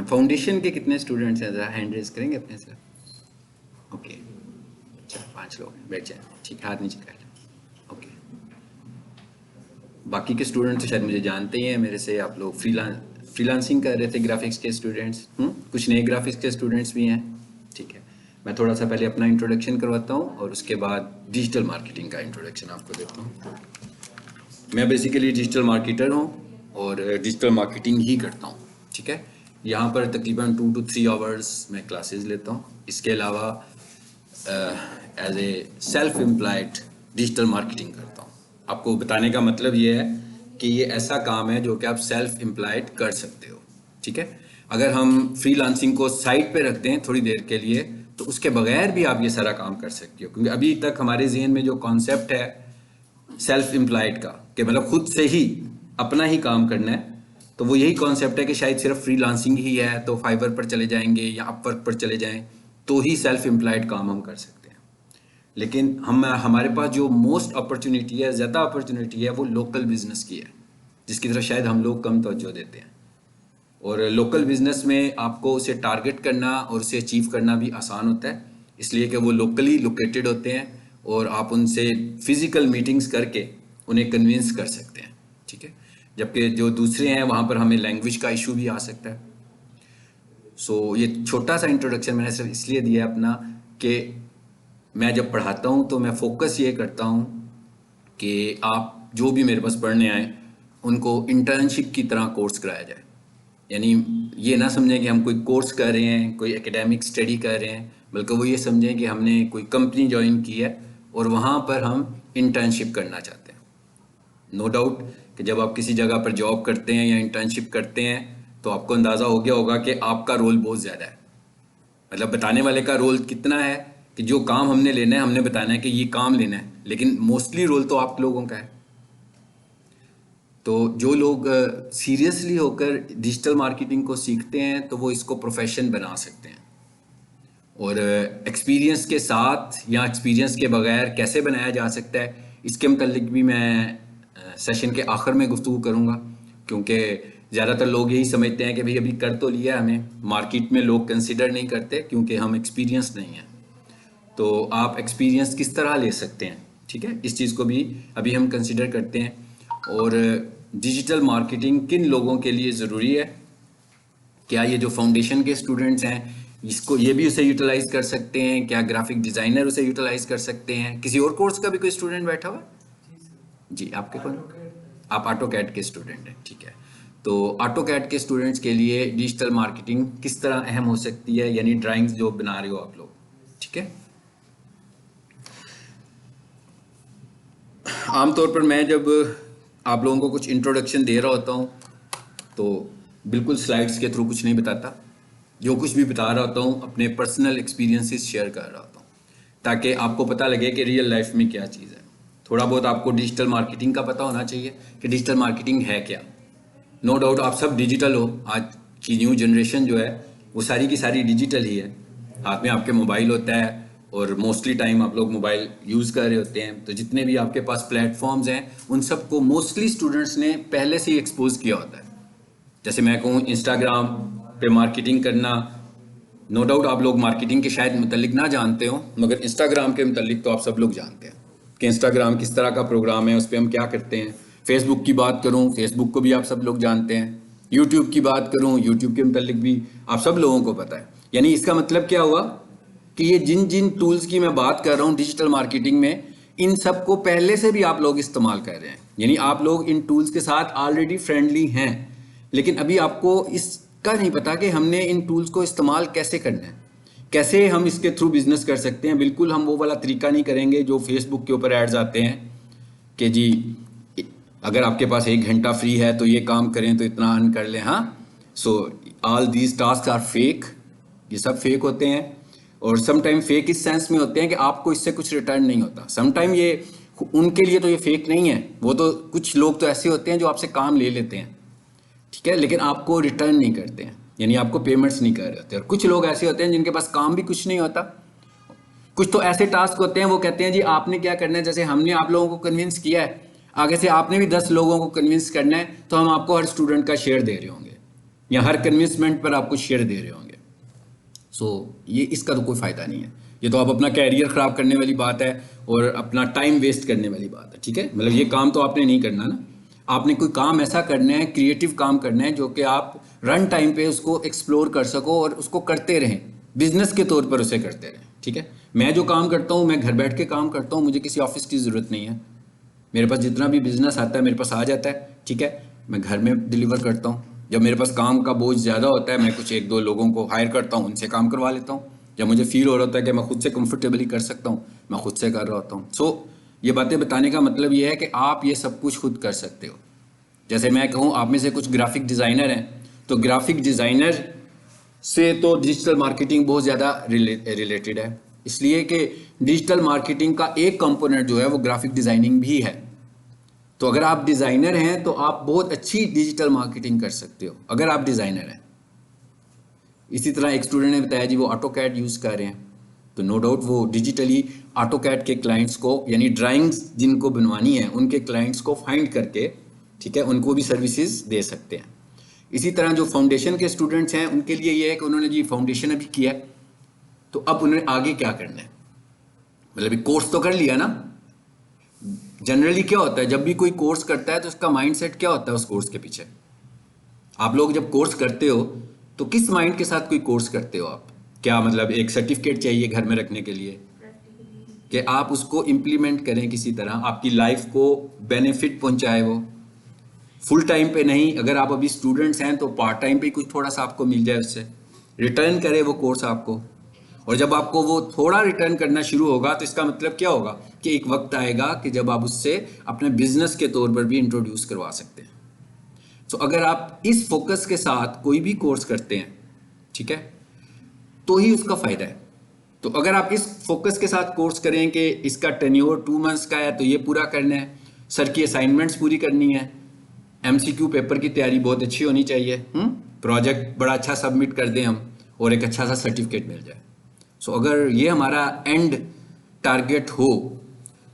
Foundation के कितने students हैं, ज़रा हैंड रेज करेंगे अपने से। ओके, अच्छा 5 लोग हैं, बैठ जाए, ठीक, हाथ नीचे कर लें। ओके, बाकी के स्टूडेंट्स तो शायद मुझे जानते ही हैं मेरे से, आप लोग फ्रीलांसिंग कर रहे थे, ग्राफिक्स के स्टूडेंट्स, कुछ नए ग्राफिक्स के स्टूडेंट्स भी हैं, ठीक है। मैं थोड़ा सा पहले अपना इंट्रोडक्शन करवाता हूँ और उसके बाद डिजिटल मार्केटिंग का इंट्रोडक्शन आपको देता हूँ। मैं बेसिकली डिजिटल मार्केटर हूँ और डिजिटल मार्केटिंग ही करता हूँ, ठीक है। यहाँ पर तकरीबन 2 to 3 आवर्स मैं क्लासेस लेता हूँ। इसके अलावा as a self employed digital marketing करता हूँ। आपको बताने का मतलब ये है कि ये ऐसा काम है जो कि आप सेल्फ एम्प्लॉयड कर सकते हो, ठीक है। अगर हम फ्रीलांसिंग को साइड पे रखते हैं थोड़ी देर के लिए, तो उसके बगैर भी आप ये सारा काम कर सकते हो, क्योंकि अभी तक हमारे जहन में जो कॉन्सेप्ट है सेल्फ एम्प्लॉयड का, कि मतलब खुद से ही अपना ही काम करना है, तो वो यही कॉन्सेप्ट है कि शायद सिर्फ फ्रीलांसिंग ही है तो फाइवर पर चले जाएंगे या अपवर्क पर चले जाएं तो ही सेल्फ एम्प्लॉयड काम हम कर सकते हैं। लेकिन हमारे पास जो मोस्ट अपॉर्चुनिटी है, ज़्यादा अपॉर्चुनिटी है, वो लोकल बिजनेस की है, जिसकी तरफ शायद हम लोग कम तवज्जो देते हैं। और लोकल बिजनेस में आपको उसे टारगेट करना और उसे अचीव करना भी आसान होता है, इसलिए कि वो लोकली लोकेटेड होते हैं और आप उनसे फिजिकल मीटिंग्स करके उन्हें कन्विंस कर सकते हैं, ठीक है। जबकि जो दूसरे हैं वहाँ पर हमें लैंग्वेज का इशू भी आ सकता है। सो ये छोटा सा इंट्रोडक्शन मैंने सिर्फ इसलिए दिया अपना कि मैं जब पढ़ाता हूँ तो मैं फोकस ये करता हूँ कि आप जो भी मेरे पास पढ़ने आए उनको इंटर्नशिप की तरह कोर्स कराया जाए। यानी ये ना समझें कि हम कोई कोर्स कर रहे हैं, कोई एकेडमिक स्टडी कर रहे हैं, बल्कि वो ये समझें कि हमने कोई कंपनी ज्वाइन की है और वहाँ पर हम इंटर्नशिप करना चाहते हैं। नो डाउट कि जब आप किसी जगह पर जॉब करते हैं या इंटर्नशिप करते हैं तो आपको अंदाज़ा हो गया होगा कि आपका रोल बहुत ज़्यादा है। मतलब बताने वाले का रोल कितना है कि जो काम हमने लेना है हमने बताना है कि ये काम लेना है, लेकिन मोस्टली रोल तो आप लोगों का है। तो जो लोग सीरियसली होकर डिजिटल मार्केटिंग को सीखते हैं तो वो इसको प्रोफेशन बना सकते हैं। और एक्सपीरियंस के साथ या एक्सपीरियंस के बगैर कैसे बनाया जा सकता है, इसके मतलब भी मैं सेशन के आखिर में गुफ्तगू करूँगा, क्योंकि ज़्यादातर लोग यही समझते हैं कि भाई अभी कर तो लिया हमें, मार्केट में लोग कंसिडर नहीं करते क्योंकि हम एक्सपीरियंस नहीं हैं। तो आप एक्सपीरियंस किस तरह ले सकते हैं, ठीक है, इस चीज़ को भी अभी हम कंसिडर करते हैं। और डिजिटल मार्केटिंग किन लोगों के लिए ज़रूरी है, क्या ये जो फाउंडेशन के स्टूडेंट्स हैं इसको ये भी उसे यूटिलाइज कर सकते हैं, क्या ग्राफिक डिज़ाइनर उसे यूटिलाइज कर सकते हैं, किसी और कोर्स का भी कोई स्टूडेंट बैठा हुआ है? जी, आपके कौन? आप ऑटो कैड के स्टूडेंट हैं, ठीक है। तो ऑटो कैड के स्टूडेंट्स के लिए डिजिटल मार्केटिंग किस तरह अहम हो सकती है, यानी ड्राइंग्स जो बना रहे हो आप लोग, ठीक है। आमतौर पर मैं जब आप लोगों को कुछ इंट्रोडक्शन दे रहा होता हूँ तो बिल्कुल स्लाइड्स के थ्रू कुछ नहीं बताता, जो कुछ भी बता रहा होता हूँ अपने पर्सनल एक्सपीरियंसेस शेयर कर रहा होता हूँ, ताकि आपको पता लगे कि रियल लाइफ में क्या चीज़ है। थोड़ा बहुत आपको डिजिटल मार्केटिंग का पता होना चाहिए कि डिजिटल मार्केटिंग है क्या। नो डाउट आप सब डिजिटल हो, आज की न्यू जनरेशन जो है वो सारी की सारी डिजिटल ही है। हाथ में आपके मोबाइल होता है और मोस्टली टाइम आप लोग मोबाइल यूज़ कर रहे होते हैं, तो जितने भी आपके पास प्लेटफॉर्म्स हैं उन सबको मोस्टली स्टूडेंट्स ने पहले से ही एक्सपोज किया होता है। जैसे मैं कहूँ इंस्टाग्राम पे मार्केटिंग करना, नो डाउट आप लोग मार्केटिंग के शायद मुतल्लिक ना जानते हो, मगर इंस्टाग्राम के मुतल्लिक तो आप सब लोग जानते हैं कि इंस्टाग्राम किस तरह का प्रोग्राम है, उस पर हम क्या करते हैं। फेसबुक की बात करूँ, फेसबुक को भी आप सब लोग जानते हैं। यूट्यूब की बात करूँ, यूट्यूब के मुतल्लिक भी आप सब लोगों को पता है। यानी इसका मतलब क्या हुआ कि ये जिन जिन टूल्स की मैं बात कर रहा हूँ डिजिटल मार्केटिंग में, इन सब को पहले से भी आप लोग इस्तेमाल कर रहे हैं, यानी आप लोग इन टूल्स के साथ ऑलरेडी फ्रेंडली हैं। लेकिन अभी आपको इसका नहीं पता कि हमने इन टूल्स को इस्तेमाल कैसे करना है, कैसे हम इसके थ्रू बिजनेस कर सकते हैं। बिल्कुल हम वो वाला तरीका नहीं करेंगे जो फेसबुक के ऊपर एड्स आते हैं कि जी अगर आपके पास 1 घंटा फ्री है तो ये काम करें तो इतना अर्न कर लें। हाँ, so all these task are fake, ये सब फेक होते हैं। और समटाइम फेक इस सेंस में होते हैं कि आपको इससे कुछ रिटर्न नहीं होता। समटाइम ये उनके लिए तो ये फेक नहीं है, वो तो कुछ लोग तो ऐसे होते हैं जो आपसे काम ले लेते हैं, ठीक है, लेकिन आपको रिटर्न नहीं करते हैं, यानी आपको पेमेंट्स नहीं कर रहे होते। और कुछ लोग ऐसे होते हैं जिनके पास काम भी कुछ नहीं होता, कुछ तो ऐसे टास्क होते हैं वो कहते हैं जी आपने क्या करना है, जैसे हमने आप लोगों को कन्विंस किया है, आगे से आपने भी 10 लोगों को कन्विंस करना है, तो हम आपको हर स्टूडेंट का शेयर दे रहे होंगे। या हर कन्विंसमेंट पर आप कुछ शेयर दे रहे होंगे। सो ये इसका तो कोई फ़ायदा नहीं है। ये तो आप अपना कैरियर ख़राब करने वाली बात है और अपना टाइम वेस्ट करने वाली बात है। ठीक है, मतलब ये काम तो आपने नहीं करना ना। आपने कोई काम ऐसा करना है, क्रिएटिव काम करना है जो कि आप रन टाइम पे उसको एक्सप्लोर कर सको और उसको करते रहें, बिजनेस के तौर पर उसे करते रहें। ठीक है, मैं जो काम करता हूँ मैं घर बैठ के काम करता हूँ, मुझे किसी ऑफिस की ज़रूरत नहीं है। मेरे पास जितना भी बिजनेस आता है मेरे पास आ जाता है। ठीक है, मैं घर में डिलीवर करता हूँ। जब मेरे पास काम का बोझ ज़्यादा होता है मैं कुछ एक दो लोगों को हायर करता हूँ, उनसे काम करवा लेता हूँ। जब मुझे फील हो रहा होता है कि मैं खुद से कंफर्टेबली कर सकता हूँ, मैं खुद से कर रहा होता हूँ। सो ये बातें बताने का मतलब ये है कि आप ये सब कुछ खुद कर सकते हो। जैसे मैं कहूँ आप में से कुछ ग्राफिक डिज़ाइनर हैं, तो ग्राफिक डिज़ाइनर से तो डिजिटल मार्केटिंग बहुत ज़्यादा रिलेटेड है, इसलिए कि डिजिटल मार्केटिंग का एक कंपोनेंट जो है वो ग्राफिक डिज़ाइनिंग भी है। तो अगर आप डिज़ाइनर हैं तो आप बहुत अच्छी डिजिटल मार्केटिंग कर सकते हो अगर आप डिज़ाइनर हैं। इसी तरह एक स्टूडेंट ने बताया जी वो ऑटोकैड यूज़ कर रहे हैं, तो नो डाउट वो डिजिटली ऑटोकैड के क्लाइंट्स को, यानी ड्राइंग्स जिनको बनवानी है उनके क्लाइंट्स को फाइंड करके, ठीक है, उनको भी सर्विसेज दे सकते हैं। इसी तरह जो फाउंडेशन के स्टूडेंट्स हैं उनके लिए ये है कि उन्होंने जी फाउंडेशन अभी किया है, तो अब उन्हें आगे क्या करना है, मतलब कोर्स तो कर लिया ना। जनरली क्या होता है जब भी कोई कोर्स करता है तो उसका माइंडसेट क्या होता है उस कोर्स के पीछे। आप लोग जब कोर्स करते हो तो किस माइंड के साथ कोई कोर्स करते हो आप? क्या मतलब एक सर्टिफिकेट चाहिए घर में रखने के लिए कि आप उसको इम्प्लीमेंट करें किसी तरह, आपकी लाइफ को बेनिफिट पहुंचाए वो, फुल टाइम पे नहीं। अगर आप अभी स्टूडेंट्स हैं तो पार्ट टाइम पे कुछ थोड़ा सा आपको मिल जाए, उससे रिटर्न करे वो कोर्स आपको। और जब आपको वो थोड़ा रिटर्न करना शुरू होगा तो इसका मतलब क्या होगा कि एक वक्त आएगा कि जब आप उससे अपने बिजनेस के तौर पर भी इंट्रोड्यूस करवा सकते हैं। तो अगर आप इस फोकस के साथ कोई भी कोर्स करते हैं, ठीक है, तो ही उसका फायदा है। तो अगर आप इस फोकस के साथ कोर्स करें कि इसका टेन्योर 2 मंथ्स का है तो ये पूरा करना है, सर की असाइनमेंट्स पूरी करनी है, एमसीक्यू पेपर की तैयारी बहुत अच्छी होनी चाहिए, प्रोजेक्ट बड़ा अच्छा सबमिट कर दें हम और एक अच्छा सा सर्टिफिकेट मिल जाए। सो अगर ये हमारा एंड टारगेट हो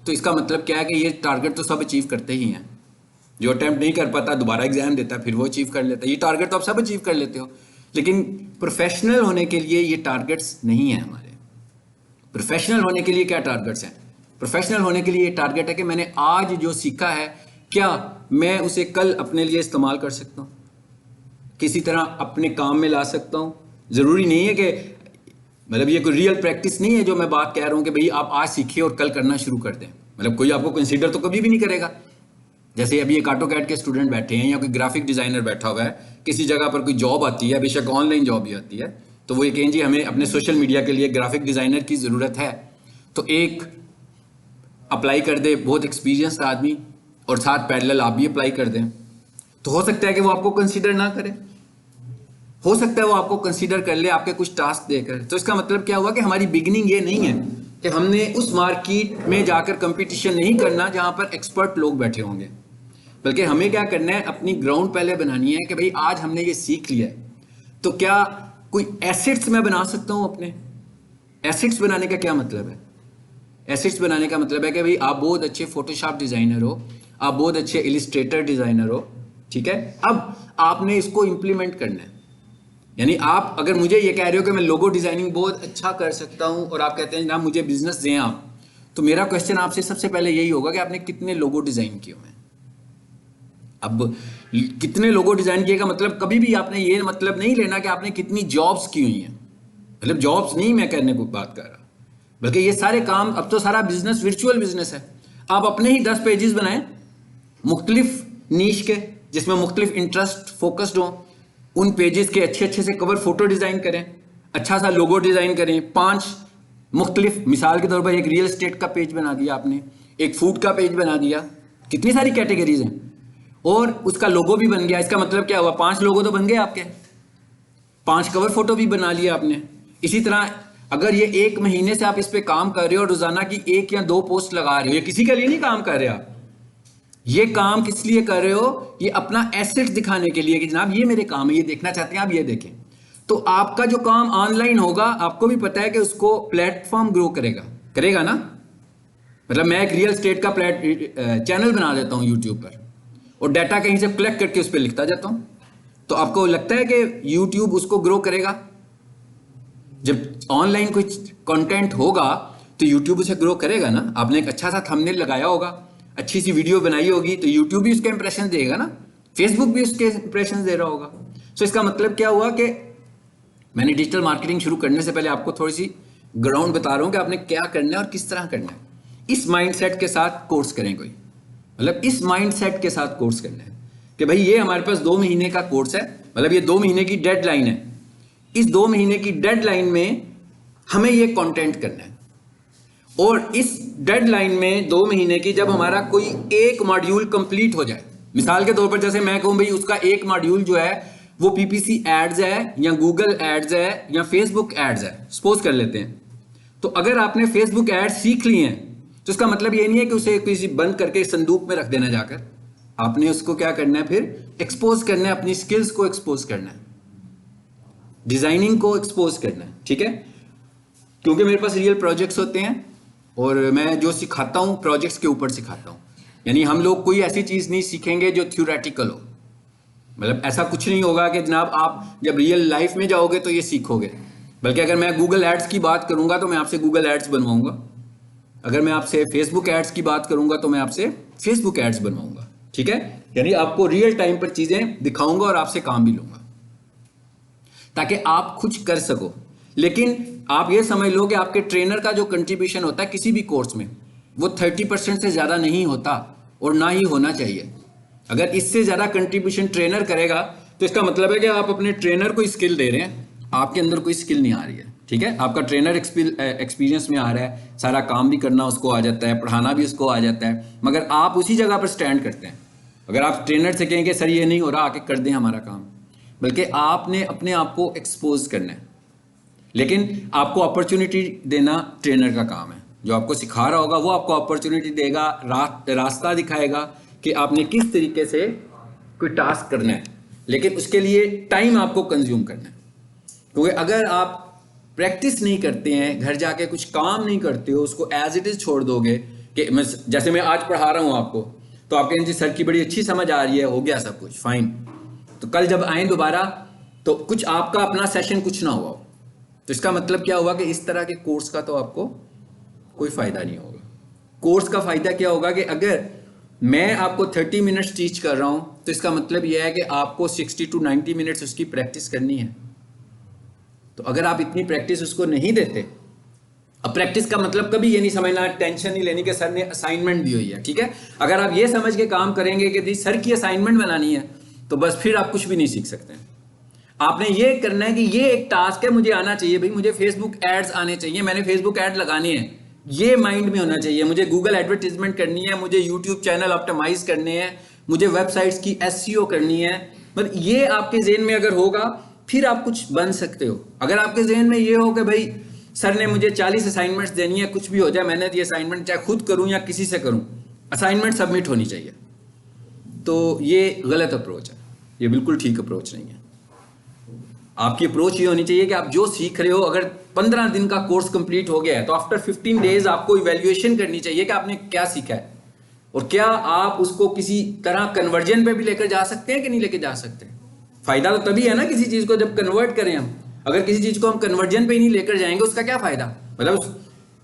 तो इसका मतलब क्या है कि ये टारगेट तो सब अचीव करते ही हैं। जो अटेम्प्ट नहीं कर पाता दोबारा एग्जाम देता है, फिर वो अचीव कर लेता है। ये टारगेट तो आप सब अचीव कर लेते हो, लेकिन प्रोफेशनल होने के लिए ये टारगेट्स नहीं है हमारे। प्रोफेशनल होने के लिए क्या टारगेट्स हैं? प्रोफेशनल होने के लिए ये टारगेट है कि मैंने आज जो सीखा है क्या मैं उसे कल अपने लिए इस्तेमाल कर सकता हूँ, किसी तरह अपने काम में ला सकता हूँ। ज़रूरी नहीं है कि मतलब ये कोई रियल प्रैक्टिस नहीं है जो मैं बात कह रहा हूँ कि भाई आप आज सीखिए और कल करना शुरू कर दें। मतलब कोई आपको कंसीडर तो कभी भी नहीं करेगा। जैसे अभी एक ऑटोकैड के स्टूडेंट बैठे हैं या कोई ग्राफिक डिज़ाइनर बैठा हुआ है, किसी जगह पर कोई जॉब आती है, बेशक ऑनलाइन जॉब भी आती है, तो वो ये कहें जी हमें अपने सोशल मीडिया के लिए ग्राफिक डिज़ाइनर की ज़रूरत है, तो एक अप्लाई कर दे बहुत एक्सपीरियंस आदमी और साथ पैरेलल आप भी अप्लाई कर दें, तो हो सकता है कि वो आपको कंसीडर ना करे, हो सकता है वो आपको कंसीडर कर ले आपके कुछ टास्क देकर। तो इसका मतलब क्या हुआ कि हमारी बिगिनिंग ये नहीं है कि हमने उस मार्केट में जाकर कंपटीशन नहीं करना जहां पर एक्सपर्ट लोग बैठे होंगे, बल्कि हमें क्या करना है अपनी ग्राउंड पहले बनानी है कि भाई आज हमने ये सीख लिया है तो क्या कोई एसेट्स मैं बना सकता हूं अपने। एसेट्स बनाने का क्या मतलब है? एसेट्स बनाने का मतलब है कि भाई आप बहुत अच्छे फोटोशॉप डिजाइनर हो, आप बहुत अच्छे इलिस्ट्रेटर डिजाइनर हो, ठीक है, अब आपने इसको इंप्लीमेंट करना है। यानी आप अगर मुझे ये कह रहे हो कि मैं लोगो डिजाइनिंग बहुत अच्छा कर सकता हूं और आप कहते हैं ना मुझे बिजनेस दें आप, तो मेरा क्वेश्चन आपसे सबसे पहले यही होगा कि आपने कितने लोगो डिजाइन किए हुए हैं। अब कितने लोगो डिजाइन किए का मतलब कभी भी आपने ये मतलब नहीं लेना कि आपने कितनी जॉब्स की हुई हैं। मतलब जॉब्स नहीं मैं करने को बात कर रहा, बल्कि ये सारे काम, अब तो सारा बिजनेस वर्चुअल बिजनेस है। आप अपने ही 10 पेजेस बनाएं मुख्तलिफ नीश के, जिसमें मुख्तलिफ इंटरेस्ट फोकस्ड हो, उन पेजेस के अच्छे अच्छे से कवर फोटो डिजाइन करें, अच्छा सा लोगो डिजाइन करें, 5 मुख्तलिफ, मिसाल के तौर पर एक रियल एस्टेट का पेज बना दिया आपने, एक फूड का पेज बना दिया, कितनी सारी कैटेगरीज हैं, और उसका लोगो भी बन गया। इसका मतलब क्या हुआ, 5 लोगो तो बन गए आपके, 5 कवर फोटो भी बना लिया आपने। इसी तरह अगर ये 1 महीने से आप इस पे काम कर रहे हो और रोजाना की 1 या 2 पोस्ट लगा रहे हो, ये किसी के लिए नहीं काम कर रहे आप, ये काम किस लिए कर रहे हो, ये अपना एसेट्स दिखाने के लिए कि जनाब ये मेरे काम है, ये देखना चाहते हैं आप, ये देखें। तो आपका जो काम ऑनलाइन होगा आपको भी पता है कि उसको प्लेटफॉर्म ग्रो करेगा, करेगा ना। मतलब मैं एक रियल एस्टेट का चैनल बना देता हूं यूट्यूब पर और डाटा कहीं से कलेक्ट करके उस पर लिखता जाता हूं, तो आपको लगता है कि YouTube उसको ग्रो करेगा? जब ऑनलाइन कोई कंटेंट होगा तो YouTube उसे ग्रो करेगा ना। आपने एक अच्छा सा थंबनेल लगाया होगा, अच्छी सी वीडियो बनाई होगी, तो YouTube भी उसके इंप्रेशन देगा ना, फेसबुक भी उसके इंप्रेशन दे रहा होगा। सो इसका मतलब क्या हुआ कि मैंने डिजिटल मार्केटिंग शुरू करने से पहले आपको थोड़ी सी ग्राउंड बता रहा हूँ कि आपने क्या करना है और किस तरह करना है। इस माइंडसेट के साथ कोर्स करें कोई, मतलब इस माइंडसेट के साथ कोर्स करना है कि भाई ये हमारे पास 2 महीने का कोर्स है, मतलब ये 2 महीने की डेडलाइन है। इस 2 महीने की डेडलाइन में हमें ये कंटेंट करना है, और इस डेडलाइन में 2 महीने की जब हमारा कोई एक मॉड्यूल कंप्लीट हो जाए, मिसाल के तौर पर जैसे मैं कहूं भाई उसका एक मॉड्यूल जो है वो पीपीसी एड्स है या गूगल एड्स है या फेसबुक एड्स है, सपोज कर लेते हैं। तो अगर आपने फेसबुक एड्स सीख लिए हैं तो इसका मतलब ये नहीं है कि उसे किसी बंद करके संदूक में रख देना जाकर। आपने उसको क्या करना है, फिर एक्सपोज करना है, अपनी स्किल्स को एक्सपोज करना है, डिजाइनिंग को एक्सपोज करना है, ठीक है। क्योंकि मेरे पास रियल प्रोजेक्ट्स होते हैं और मैं जो सिखाता हूं प्रोजेक्ट्स के ऊपर सिखाता हूं। यानी हम लोग कोई ऐसी चीज नहीं सीखेंगे जो थ्योरेटिकल हो, मतलब ऐसा कुछ नहीं होगा कि जनाब आप जब रियल लाइफ में जाओगे तो ये सीखोगे। बल्कि अगर मैं गूगल एड्स की बात करूंगा तो मैं आपसे गूगल एड्स बनवाऊंगा, अगर मैं आपसे फेसबुक एड्स की बात करूंगा तो मैं आपसे फेसबुक एड्स बनवाऊंगा, ठीक है। यानी आपको रियल टाइम पर चीजें दिखाऊंगा और आपसे काम भी लूंगा ताकि आप कुछ कर सको। लेकिन आप ये समझ लो कि आपके ट्रेनर का जो कंट्रीब्यूशन होता है किसी भी कोर्स में वो 30% से ज़्यादा नहीं होता और ना ही होना चाहिए। अगर इससे ज़्यादा कंट्रीब्यूशन ट्रेनर करेगा तो इसका मतलब है कि आप अपने ट्रेनर को स्किल दे रहे हैं, आपके अंदर कोई स्किल नहीं आ रही है, ठीक है। आपका ट्रेनर एक्सपीरियंस में आ रहा है, सारा काम भी करना उसको आ जाता है, पढ़ाना भी उसको आ जाता है, मगर आप उसी जगह पर स्टैंड करते हैं। अगर आप ट्रेनर से कहेंगे सर ये नहीं हो रहा, आके कर दें हमारा काम, बल्कि आपने अपने आप को एक्सपोज करना है। लेकिन आपको अपॉर्चुनिटी देना ट्रेनर का काम है। जो आपको सिखा रहा होगा वो आपको अपॉर्चुनिटी देगा, रास्ता दिखाएगा कि आपने किस तरीके से कोई टास्क करना है, लेकिन उसके लिए टाइम आपको कंज्यूम करना है। क्योंकि अगर आप प्रैक्टिस नहीं करते हैं, घर जाके कुछ काम नहीं करते हो, उसको एज इट इज छोड़ दोगे कि मैं जैसे मैं आज पढ़ा रहा हूँ आपको, तो आप कहेंगे सर की बड़ी अच्छी समझ आ रही है, हो गया सब कुछ फाइन, तो कल जब आए दोबारा तो कुछ आपका अपना सेशन कुछ ना हुआ, तो इसका मतलब क्या हुआ कि इस तरह के कोर्स का तो आपको कोई फायदा नहीं होगा। कोर्स का फायदा क्या होगा कि अगर मैं आपको 30 मिनट्स टीच कर रहा हूं तो इसका मतलब यह है कि आपको 60 to 90 मिनट्स उसकी प्रैक्टिस करनी है। तो अगर आप इतनी प्रैक्टिस उसको नहीं देते, अब प्रैक्टिस का मतलब कभी ये नहीं समझना, टेंशन नहीं लेनी कि सर ने असाइनमेंट दी हुई है, ठीक है। अगर आप ये समझ के काम करेंगे कि सर की असाइनमेंट बनानी है तो बस फिर आप कुछ भी नहीं सीख सकते। आपने ये करना है कि ये एक टास्क है, मुझे आना चाहिए भाई, मुझे फेसबुक एड्स आने चाहिए, मैंने फेसबुक एड लगानी है, ये माइंड में होना चाहिए। मुझे गूगल एडवर्टीजमेंट करनी है, मुझे यूट्यूब चैनल ऑप्टिमाइज करने हैं, मुझे वेबसाइट्स की एसईओ करनी है। मतलब ये आपके जेहन में अगर होगा फिर आप कुछ बन सकते हो। अगर आपके जेहन में ये हो कि भाई सर ने मुझे 40 असाइनमेंट्स देनी है, कुछ भी हो जाए मैंने ये असाइनमेंट चाहे खुद करूं या किसी से करूं, असाइनमेंट सबमिट होनी चाहिए, तो ये गलत अप्रोच है, ये बिल्कुल ठीक अप्रोच नहीं है। आपकी अप्रोच ये होनी चाहिए कि आप जो सीख रहे हो, अगर 15 दिन का कोर्स कंप्लीट हो गया है तो आफ्टर 15 डेज आपको इवैल्यूएशन करनी चाहिए कि आपने क्या सीखा है और क्या आप उसको किसी तरह कन्वर्जन पे भी लेकर जा सकते हैं कि नहीं लेकर जा सकते। फायदा तो तभी है ना किसी चीज को जब कन्वर्ट करें हम। अगर किसी चीज को हम कन्वर्जन पे ही नहीं लेकर जाएंगे उसका क्या फायदा। मतलब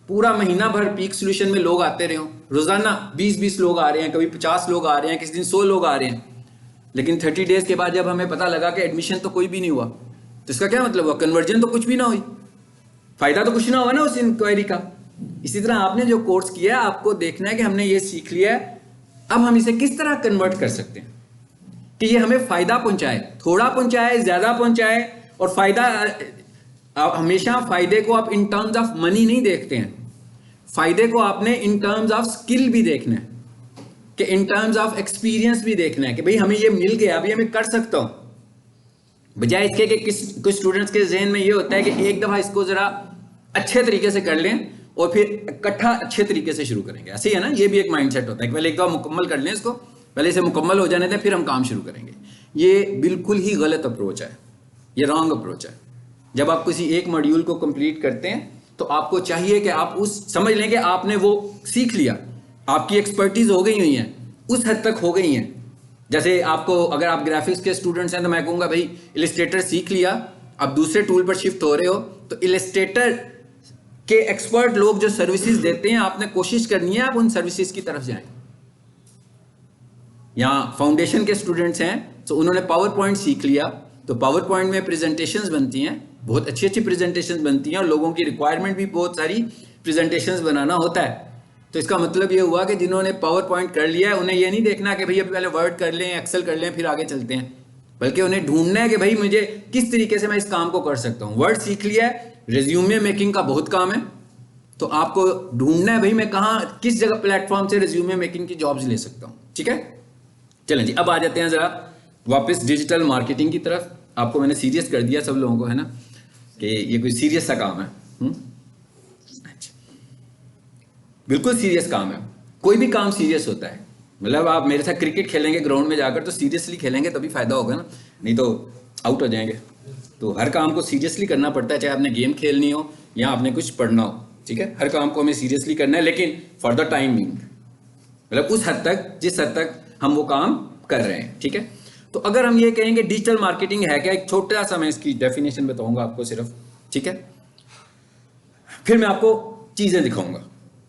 पूरा महीना भर पीक सोल्यूशन में लोग आते रहे हो, रोजाना 20-20 लोग आ रहे हैं, कभी 50 लोग आ रहे हैं, किसी दिन 100 लोग आ रहे हैं, लेकिन 30 डेज के बाद जब हमें पता लगा कि एडमिशन तो कोई भी नहीं हुआ, तो इसका क्या मतलब हुआ, कन्वर्जन तो कुछ भी ना हुई, फायदा तो कुछ ना हुआ ना उस इंक्वायरी का। इसी तरह आपने जो कोर्स किया है आपको देखना है कि हमने ये सीख लिया है, अब हम इसे किस तरह कन्वर्ट कर सकते हैं कि ये हमें फायदा पहुंचाए, थोड़ा पहुंचाए, ज्यादा पहुंचाए। और फायदा हमेशा फायदे को आप इन टर्म्स ऑफ मनी नहीं देखते हैं, फायदे को आपने इन टर्म्स ऑफ स्किल भी देखना है, कि इन टर्म्स ऑफ एक्सपीरियंस भी देखना है कि भाई हमें ये मिल गया, अभी हमें कर सकता हूं। बजाय इसके कि कुछ स्टूडेंट्स के जहन में ये होता है कि एक दफा इसको जरा अच्छे तरीके से कर लें और फिर इकट्ठा अच्छे तरीके से शुरू करेंगे। ऐसे ही है ना, ये भी एक माइंडसेट होता है कि पहले एक दफा मुकम्मल कर लें इसको, पहले इसे मुकम्मल हो जाने दें फिर हम काम शुरू करेंगे। ये बिल्कुल ही गलत अप्रोच है, ये रॉन्ग अप्रोच है। जब आप किसी एक मॉड्यूल को कंप्लीट करते हैं तो आपको चाहिए कि आप उस समझ लें कि आपने वो सीख लिया, आपकी एक्सपर्टीज हो गई हुई है, उस हद तक हो गई है जैसे आपको, अगर आप ग्राफिक्स के स्टूडेंट्स हैं तो मैं कहूँगा भाई इलिस्ट्रेटर सीख लिया, अब दूसरे टूल पर शिफ्ट हो रहे हो, तो इलिस्ट्रेटर के एक्सपर्ट लोग जो सर्विसेज देते हैं, आपने कोशिश करनी है आप उन सर्विसेज की तरफ जाएं। यहाँ फाउंडेशन के स्टूडेंट्स हैं तो उन्होंने पावर पॉइंट सीख लिया, तो पावर पॉइंट में प्रेजेंटेशंस बनती हैं, बहुत अच्छी अच्छी प्रेजेंटेशंस बनती हैं, और लोगों की रिक्वायरमेंट भी बहुत सारी प्रेजेंटेशंस बनाना होता है। तो इसका मतलब ये हुआ कि जिन्होंने पावर पॉइंट कर लिया है उन्हें ये नहीं देखना कि भाई अभी पहले वर्ड कर लें, एक्सेल कर लें, फिर आगे चलते हैं, बल्कि उन्हें ढूंढना है कि भाई मुझे किस तरीके से मैं इस काम को कर सकता हूँ। वर्ड सीख लिया है, रिज्यूमे मेकिंग का बहुत काम है, तो आपको ढूंढना है भाई मैं कहाँ किस जगह प्लेटफॉर्म से रिज्यूमे मेकिंग की जॉब्स ले सकता हूँ। ठीक है, चलें जी, अब आ जाते हैं जरा वापस डिजिटल मार्केटिंग की तरफ। आपको मैंने सीरियस कर दिया सब लोगों को, है ना, कि ये कोई सीरियस सा काम है। अच्छा, बिल्कुल सीरियस काम है, कोई भी काम सीरियस होता है। मतलब आप मेरे साथ क्रिकेट खेलेंगे ग्राउंड में जाकर तो सीरियसली खेलेंगे तभी फायदा होगा ना, नहीं तो आउट हो जाएंगे। तो हर काम को सीरियसली करना पड़ता है, चाहे आपने गेम खेलनी हो या आपने कुछ पढ़ना हो। ठीक है, हर काम को हमें सीरियसली करना है, लेकिन फॉर द टाइमिंग, मतलब उस हद तक जिस हद तक हम वो काम कर रहे हैं। ठीक है, तो अगर हम ये कहेंगे डिजिटल मार्केटिंग है क्या, एक छोटा सा मैं इसकी डेफिनेशन बताऊंगा आपको सिर्फ। ठीक है, फिर मैं आपको चीजें दिखाऊंगा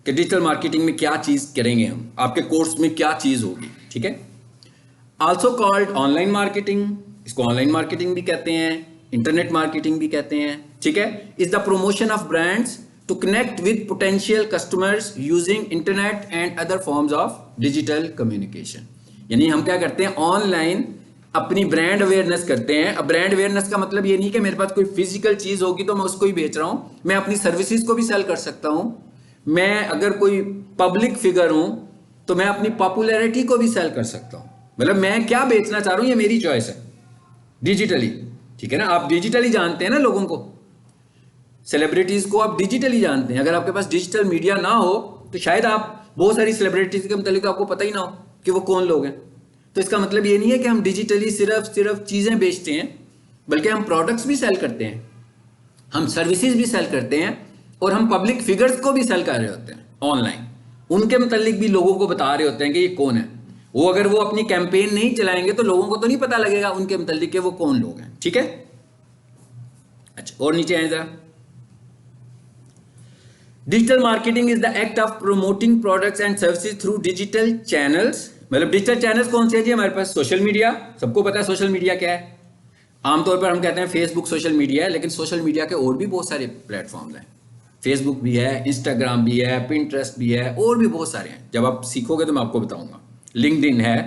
कि डिजिटल मार्केटिंग में क्या चीज करेंगे हम, आपके कोर्स में क्या चीज होगी। ठीक है, आल्सो कॉल्ड ऑनलाइन मार्केटिंग, इसको ऑनलाइन मार्केटिंग भी कहते हैं, इंटरनेट मार्केटिंग भी कहते हैं। ठीक है, is the promotion of brands to connect with potential customers using internet and other forms of digital communication। यानी हम क्या करते हैं, ऑनलाइन अपनी ब्रांड अवेयरनेस करते हैं। अब ब्रांड अवेयरनेस का मतलब ये नहीं कि मेरे पास कोई फिजिकल चीज होगी तो मैं उसको ही बेच रहा हूं, मैं अपनी सर्विसेज को भी सेल कर सकता हूं। मैं अगर कोई पब्लिक फिगर हूं तो मैं अपनी पॉपुलैरिटी को भी सेल कर सकता हूं। मतलब मैं क्या बेचना चाह रहा हूं ये मेरी चॉइस है डिजिटली। ठीक है ना, आप डिजिटली जानते हैं ना लोगों को, सेलिब्रिटीज को आप डिजिटली जानते हैं। अगर आपके पास डिजिटल मीडिया ना हो तो शायद आप बहुत सारी सेलिब्रिटीज के मतलब आपको पता ही ना हो कि वो कौन लोग हैं। तो इसका मतलब ये नहीं है कि हम डिजिटली सिर्फ चीजें बेचते हैं, बल्कि हम प्रोडक्ट्स भी सेल करते हैं, हम सर्विसेज भी सेल करते हैं, और हम पब्लिक फिगर्स को भी सेल कर रहे होते हैं ऑनलाइन। उनके मतलब भी लोगों को बता रहे होते हैं कि ये कौन है। वो अगर वो अपनी कैंपेन नहीं चलाएंगे तो लोगों को तो नहीं पता लगेगा उनके मतलब कि वो कौन लोग हैं। ठीक है, अच्छा और नीचे आए जरा। Digital marketing is the act of promoting products and services through digital channels. मतलब डिजिटल चैनल्स कौन से हैं जी हमारे पास? सोशल मीडिया, सबको पता है सोशल मीडिया क्या है। आमतौर पर हम कहते हैं फेसबुक सोशल मीडिया है, लेकिन सोशल मीडिया के और भी बहुत सारे प्लेटफॉर्म्स हैं। फेसबुक भी है, इंस्टाग्राम भी है, पिंटरेस्ट भी है, और भी बहुत सारे हैं। जब आप सीखोगे तो मैं आपको बताऊंगा। लिंक्डइन है।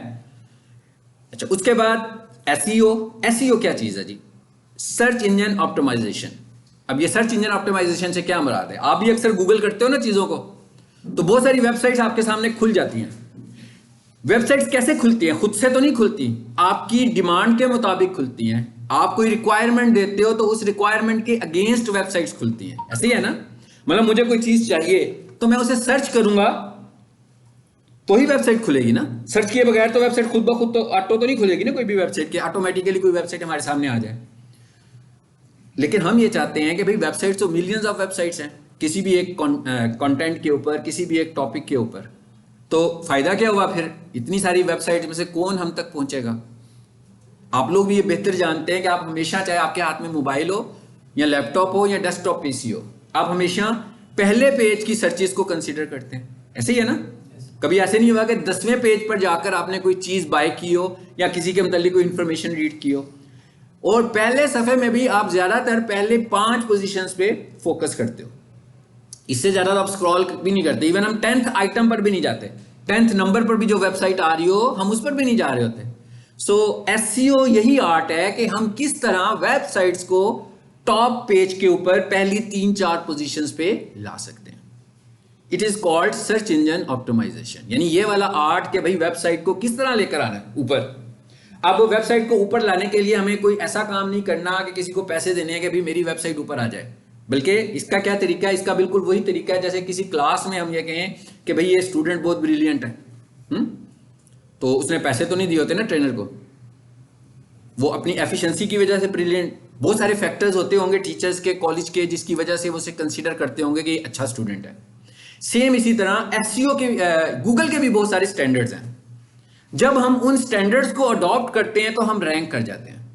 अच्छा, उसके बाद एसईओ। एसईओ क्या चीज है जी? Search engine optimization. अब ये सर्च इंजन ऑप्टिमाइजेशन से क्या मुराद है? आप भी अक्सर गूगल करते हो ना चीजों को, तो बहुत सारी वेबसाइट्स आपके सामने खुल जाती हैं। वेबसाइट्स कैसे खुलती हैं? खुद से तो नहीं खुलती, आपकी डिमांड के मुताबिक खुलती हैं। आप कोई रिक्वायरमेंट देते हो तो उस रिक्वायरमेंट के अगेंस्ट वेबसाइट्स खुलती हैं। ऐसे ही है ना, मतलब मुझे कोई चीज चाहिए तो मैं उसे सर्च करूंगा तो ही वेबसाइट खुलेगी ना। सर्च किए बगैर तो वेबसाइट खुद ब खुद तो ऑटो तो नहीं खुलेगी ना, कोई भी वेबसाइट के ऑटोमेटिकली कोई वेबसाइट हमारे सामने आ जाए। लेकिन हम ये चाहते हैं कि भाई वेबसाइट्स तो मिलियंस ऑफ वेबसाइट्स हैं किसी भी एक कंटेंट के ऊपर, किसी भी एक टॉपिक के ऊपर। तो फायदा क्या हुआ फिर? इतनी सारी वेबसाइट में से कौन हम तक पहुंचेगा? आप लोग भी ये बेहतर जानते हैं कि आप हमेशा, चाहे आपके हाथ में मोबाइल हो या लैपटॉप हो या डेस्कटॉप पीसी हो, आप हमेशा पहले पेज की सर्चेस को कंसीडर करते हैं। ऐसे ही है ना? कभी ऐसे नहीं हुआ कि 10वें पेज पर जाकर आपने कोई चीज बाय की हो या किसी के मतलब कोई इंफॉर्मेशन रीड की हो, और पहले सफे में भी आप ज्यादातर पहले 5 पोजीशंस पे फोकस करते हो। इससे ज्यादा तो आप स्क्रॉल भी नहीं करते। इवन हम 10th आइटम पर भी नहीं जाते, 10th नंबर पर भी जो वेबसाइट आ रही हो हम उस पर भी नहीं जा रहे होते। सो एसईओ यही आर्ट है कि हम किस तरह वेबसाइट्स को टॉप पेज के ऊपर पहली 3-4 पोजीशंस पे ला सकते हैं। It is called search engine optimization. यानी ये वाला आर्ट कि भाई वेबसाइट को किस तरह लेकर आना है ऊपर। अब वेबसाइट को ऊपर लाने के लिए हमें कोई ऐसा काम नहीं करना कि किसी को पैसे देने हैं कि भाई मेरी वेबसाइट ऊपर आ जाए, बल्कि इसका क्या तरीका है? इसका बिल्कुल वही तरीका है जैसे किसी क्लास में हम ये कहें कि भाई ये स्टूडेंट बहुत ब्रिलियंट है, तो उसने पैसे तो नहीं दिए होते ना ट्रेनर को, वो अपनी एफिशिएंसी की वजह से ब्रिलियंट। बहुत सारे फैक्टर्स होते होंगे टीचर्स के, कॉलेज के, जिसकी वजह से वो उसे कंसीडर करते होंगे कि अच्छा स्टूडेंट है। सेम इसी तरह एसईओ के, गूगल के भी बहुत सारे स्टैंडर्ड्स हैं। जब हम उन स्टैंडर्ड्स को अडॉप्ट करते हैं तो हम रैंक कर जाते हैं,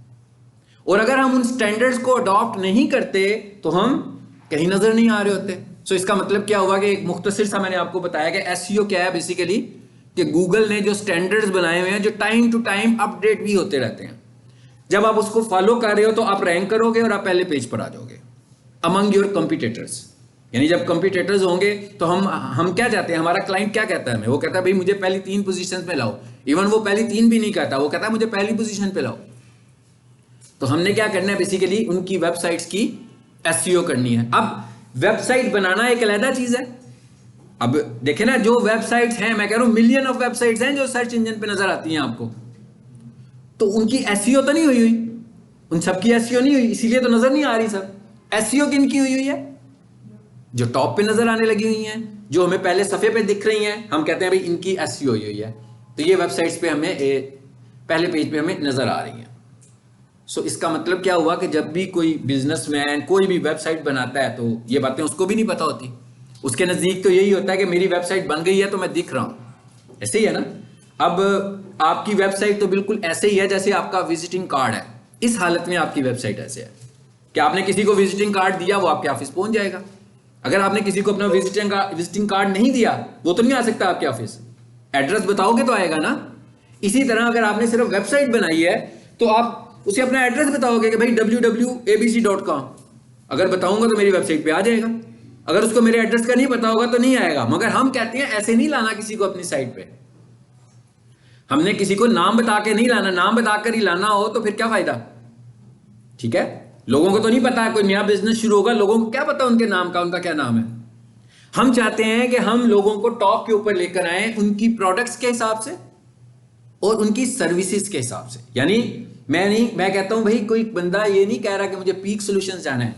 और अगर हम उन स्टैंडर्ड्स को अडॉप्ट नहीं करते तो हम कहीं नजर नहीं आ रहे होते। सो इसका मतलब क्या हुआ कि एक मुख्तसर सा मैंने आपको बताया कि एसईओ क्या है बेसिकली, कि गूगल ने जो स्टैंडर्ड्स बनाए हुए हैं जो टाइम टू टाइम अपडेट भी होते रहते हैं, जब आप उसको फॉलो कर रहे हो तो आप रैंक करोगे और आप पहले पेज पर आ जाओगे अमंग योर कंपीटिटर्स। यानी जब कंपीटिटर्स होंगे तो हम क्या चाहते हैं, हमारा क्लाइंट क्या कहता है हमें, वो कहता है भाई मुझे पहली 3 पोजीशन पे लाओ। इवन वो पहली 3 भी नहीं कहता, वो कहता है मुझे पहली पोजीशन पे लाओ। तो हमने क्या करना है, बेसिकली उनकी वेबसाइट्स की एसईओ करनी है। अब वेबसाइट बनाना एक अलग चीज है। अब देखे ना, जो वेबसाइट्स हैं, मैं कह रहा हूं मिलियन ऑफ वेबसाइट्स हैं जो सर्च इंजन पे नजर आती हैं आपको, तो उनकी एसईओ तो नहीं हुई हुई, उन सबकी एसईओ नहीं हुई, इसीलिए तो नजर नहीं आ रही। सब एसईओ किनकी हुई हुई है, जो टॉप पे नजर आने लगी हुई हैं, जो हमें पहले सफे पे दिख रही हैं, हम कहते हैं भाई इनकी एसईओ हुई हुई है, तो ये वेबसाइट्स पे हमें पहले पेज पे हमें नजर आ रही हैं। सो इसका मतलब क्या हुआ कि जब भी कोई बिजनेसमैन कोई भी वेबसाइट बनाता है तो ये बातें उसको भी नहीं पता होती। उसके नजदीक तो यही होता है कि मेरी वेबसाइट बन गई है तो मैं दिख रहा हूं, ऐसे ही है ना। अब आपकी वेबसाइट तो बिल्कुल ऐसे ही है जैसे आपका विजिटिंग कार्ड है। इस हालत में आपकी वेबसाइट ऐसे है कि आपने किसी को विजिटिंग कार्ड दिया, वो आपके ऑफिस पहुंच जाएगा। अगर आपने किसी को अपना विजिटिंग कार्ड नहीं दिया, वो तो नहीं आ सकता आपके ऑफिस, एड्रेस बताओगे तो आएगा ना। इसी तरह अगर आपने सिर्फ वेबसाइट बनाई है तो आप उसे अपना एड्रेस बताओगे कि भाई www.abc.com, अगर बताऊंगा तो मेरी वेबसाइट पे आ जाएगा। अगर उसको मेरे एड्रेस का नहीं पता होगा तो नहीं आएगा। मगर हम कहते हैं ऐसे नहीं लाना किसी को अपनी साइट पे, हमने किसी को नाम बता के नहीं लाना, नाम बताकर ही लाना हो तो फिर क्या फायदा, ठीक है। लोगों को तो नहीं पता, कोई नया बिजनेस शुरू होगा, लोगों को क्या पता उनके नाम का, उनका क्या नाम है। हम चाहते हैं कि हम लोगों को टॉप के ऊपर लेकर आए उनकी प्रोडक्ट्स के हिसाब से और उनकी सर्विसेज के हिसाब से। यानी मैं कहता हूं भाई कोई बंदा ये नहीं कह रहा कि मुझे पीक सॉल्यूशंस जाना है,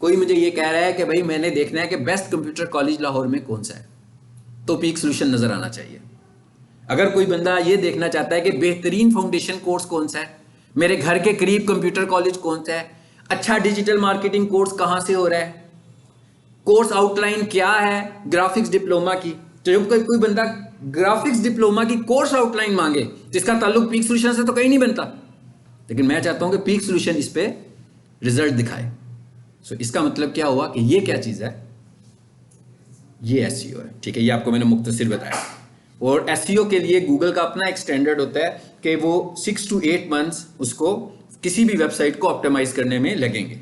कोई मुझे ये कह रहा है कि भाई मैंने देखना है कि बेस्ट कंप्यूटर कॉलेज लाहौर में कौन सा है, तो पीक सॉल्यूशन नजर आना चाहिए। अगर कोई बंदा ये देखना चाहता है कि बेहतरीन फाउंडेशन कोर्स कौन सा है, मेरे घर के करीब कंप्यूटर कॉलेज कौन सा है, अच्छा डिजिटल मार्केटिंग कोर्स कहां से हो रहा है, कोर्स आउटलाइन क्या है ग्राफिक्स डिप्लोमा की, तो जब कोई बंदा ग्राफिक्स डिप्लोमा की कोर्स आउटलाइन मांगे जिसका ताल्लुक पीक सॉल्यूशन से तो कहीं नहीं बनता, लेकिन मैं चाहता हूं कि पीक सॉल्यूशन इस पे रिजल्ट दिखाए। सो इसका मतलब क्या हुआ कि ये क्या चीज है, ये एसईओ है, ठीक है। ये आपको मैंने मुख्तसर बताया। और एसईओ के लिए गूगल का अपना एक स्टैंडर्ड होता है कि वो 6 to 8 मंथ्स उसको किसी भी वेबसाइट को ऑप्टिमाइज करने में लगेंगे।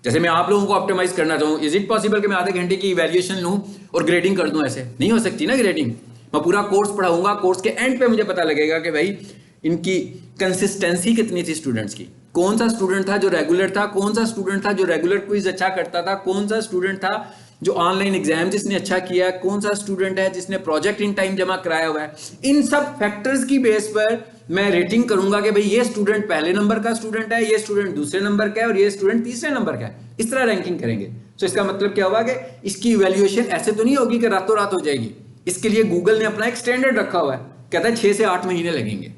जैसे मैं आप लोगों को ऑप्टिमाइज करना चाहूँ, इज इट पॉसिबल कि मैं आधे घंटे की इवैल्यूएशन लूँ और ग्रेडिंग कर दूँ? ऐसे नहीं हो सकती ना ग्रेडिंग। मैं पूरा कोर्स पढ़ाऊंगा, कोर्स के एंड पे मुझे पता लगेगा कि भाई इनकी कंसिस्टेंसी कितनी थी स्टूडेंट्स की, कौन सा स्टूडेंट था जो रेगुलर था, कौन सा स्टूडेंट था जो रेगुलर क्विज अच्छा करता था, कौन सा स्टूडेंट था जो ऑनलाइन एग्जाम जिसने अच्छा किया, कौन सा स्टूडेंट है जिसने प्रोजेक्ट इन टाइम जमा कराया हुआ है। इन सब फैक्टर्स की बेस पर मैं रेटिंग करूंगा कि भाई ये स्टूडेंट पहले नंबर का स्टूडेंट है, ये स्टूडेंट दूसरे नंबर का है और ये स्टूडेंट तीसरे नंबर का है। इस तरह रैंकिंग करेंगे। तो इसका मतलब क्या हुआ कि इसकी इवैल्यूएशन ऐसे तो नहीं होगी कि रातों रात हो जाएगी। इसके लिए गूगल ने अपना एक स्टैंडर्ड रखा हुआ है, कहता है 6 से 8 महीने लगेंगे।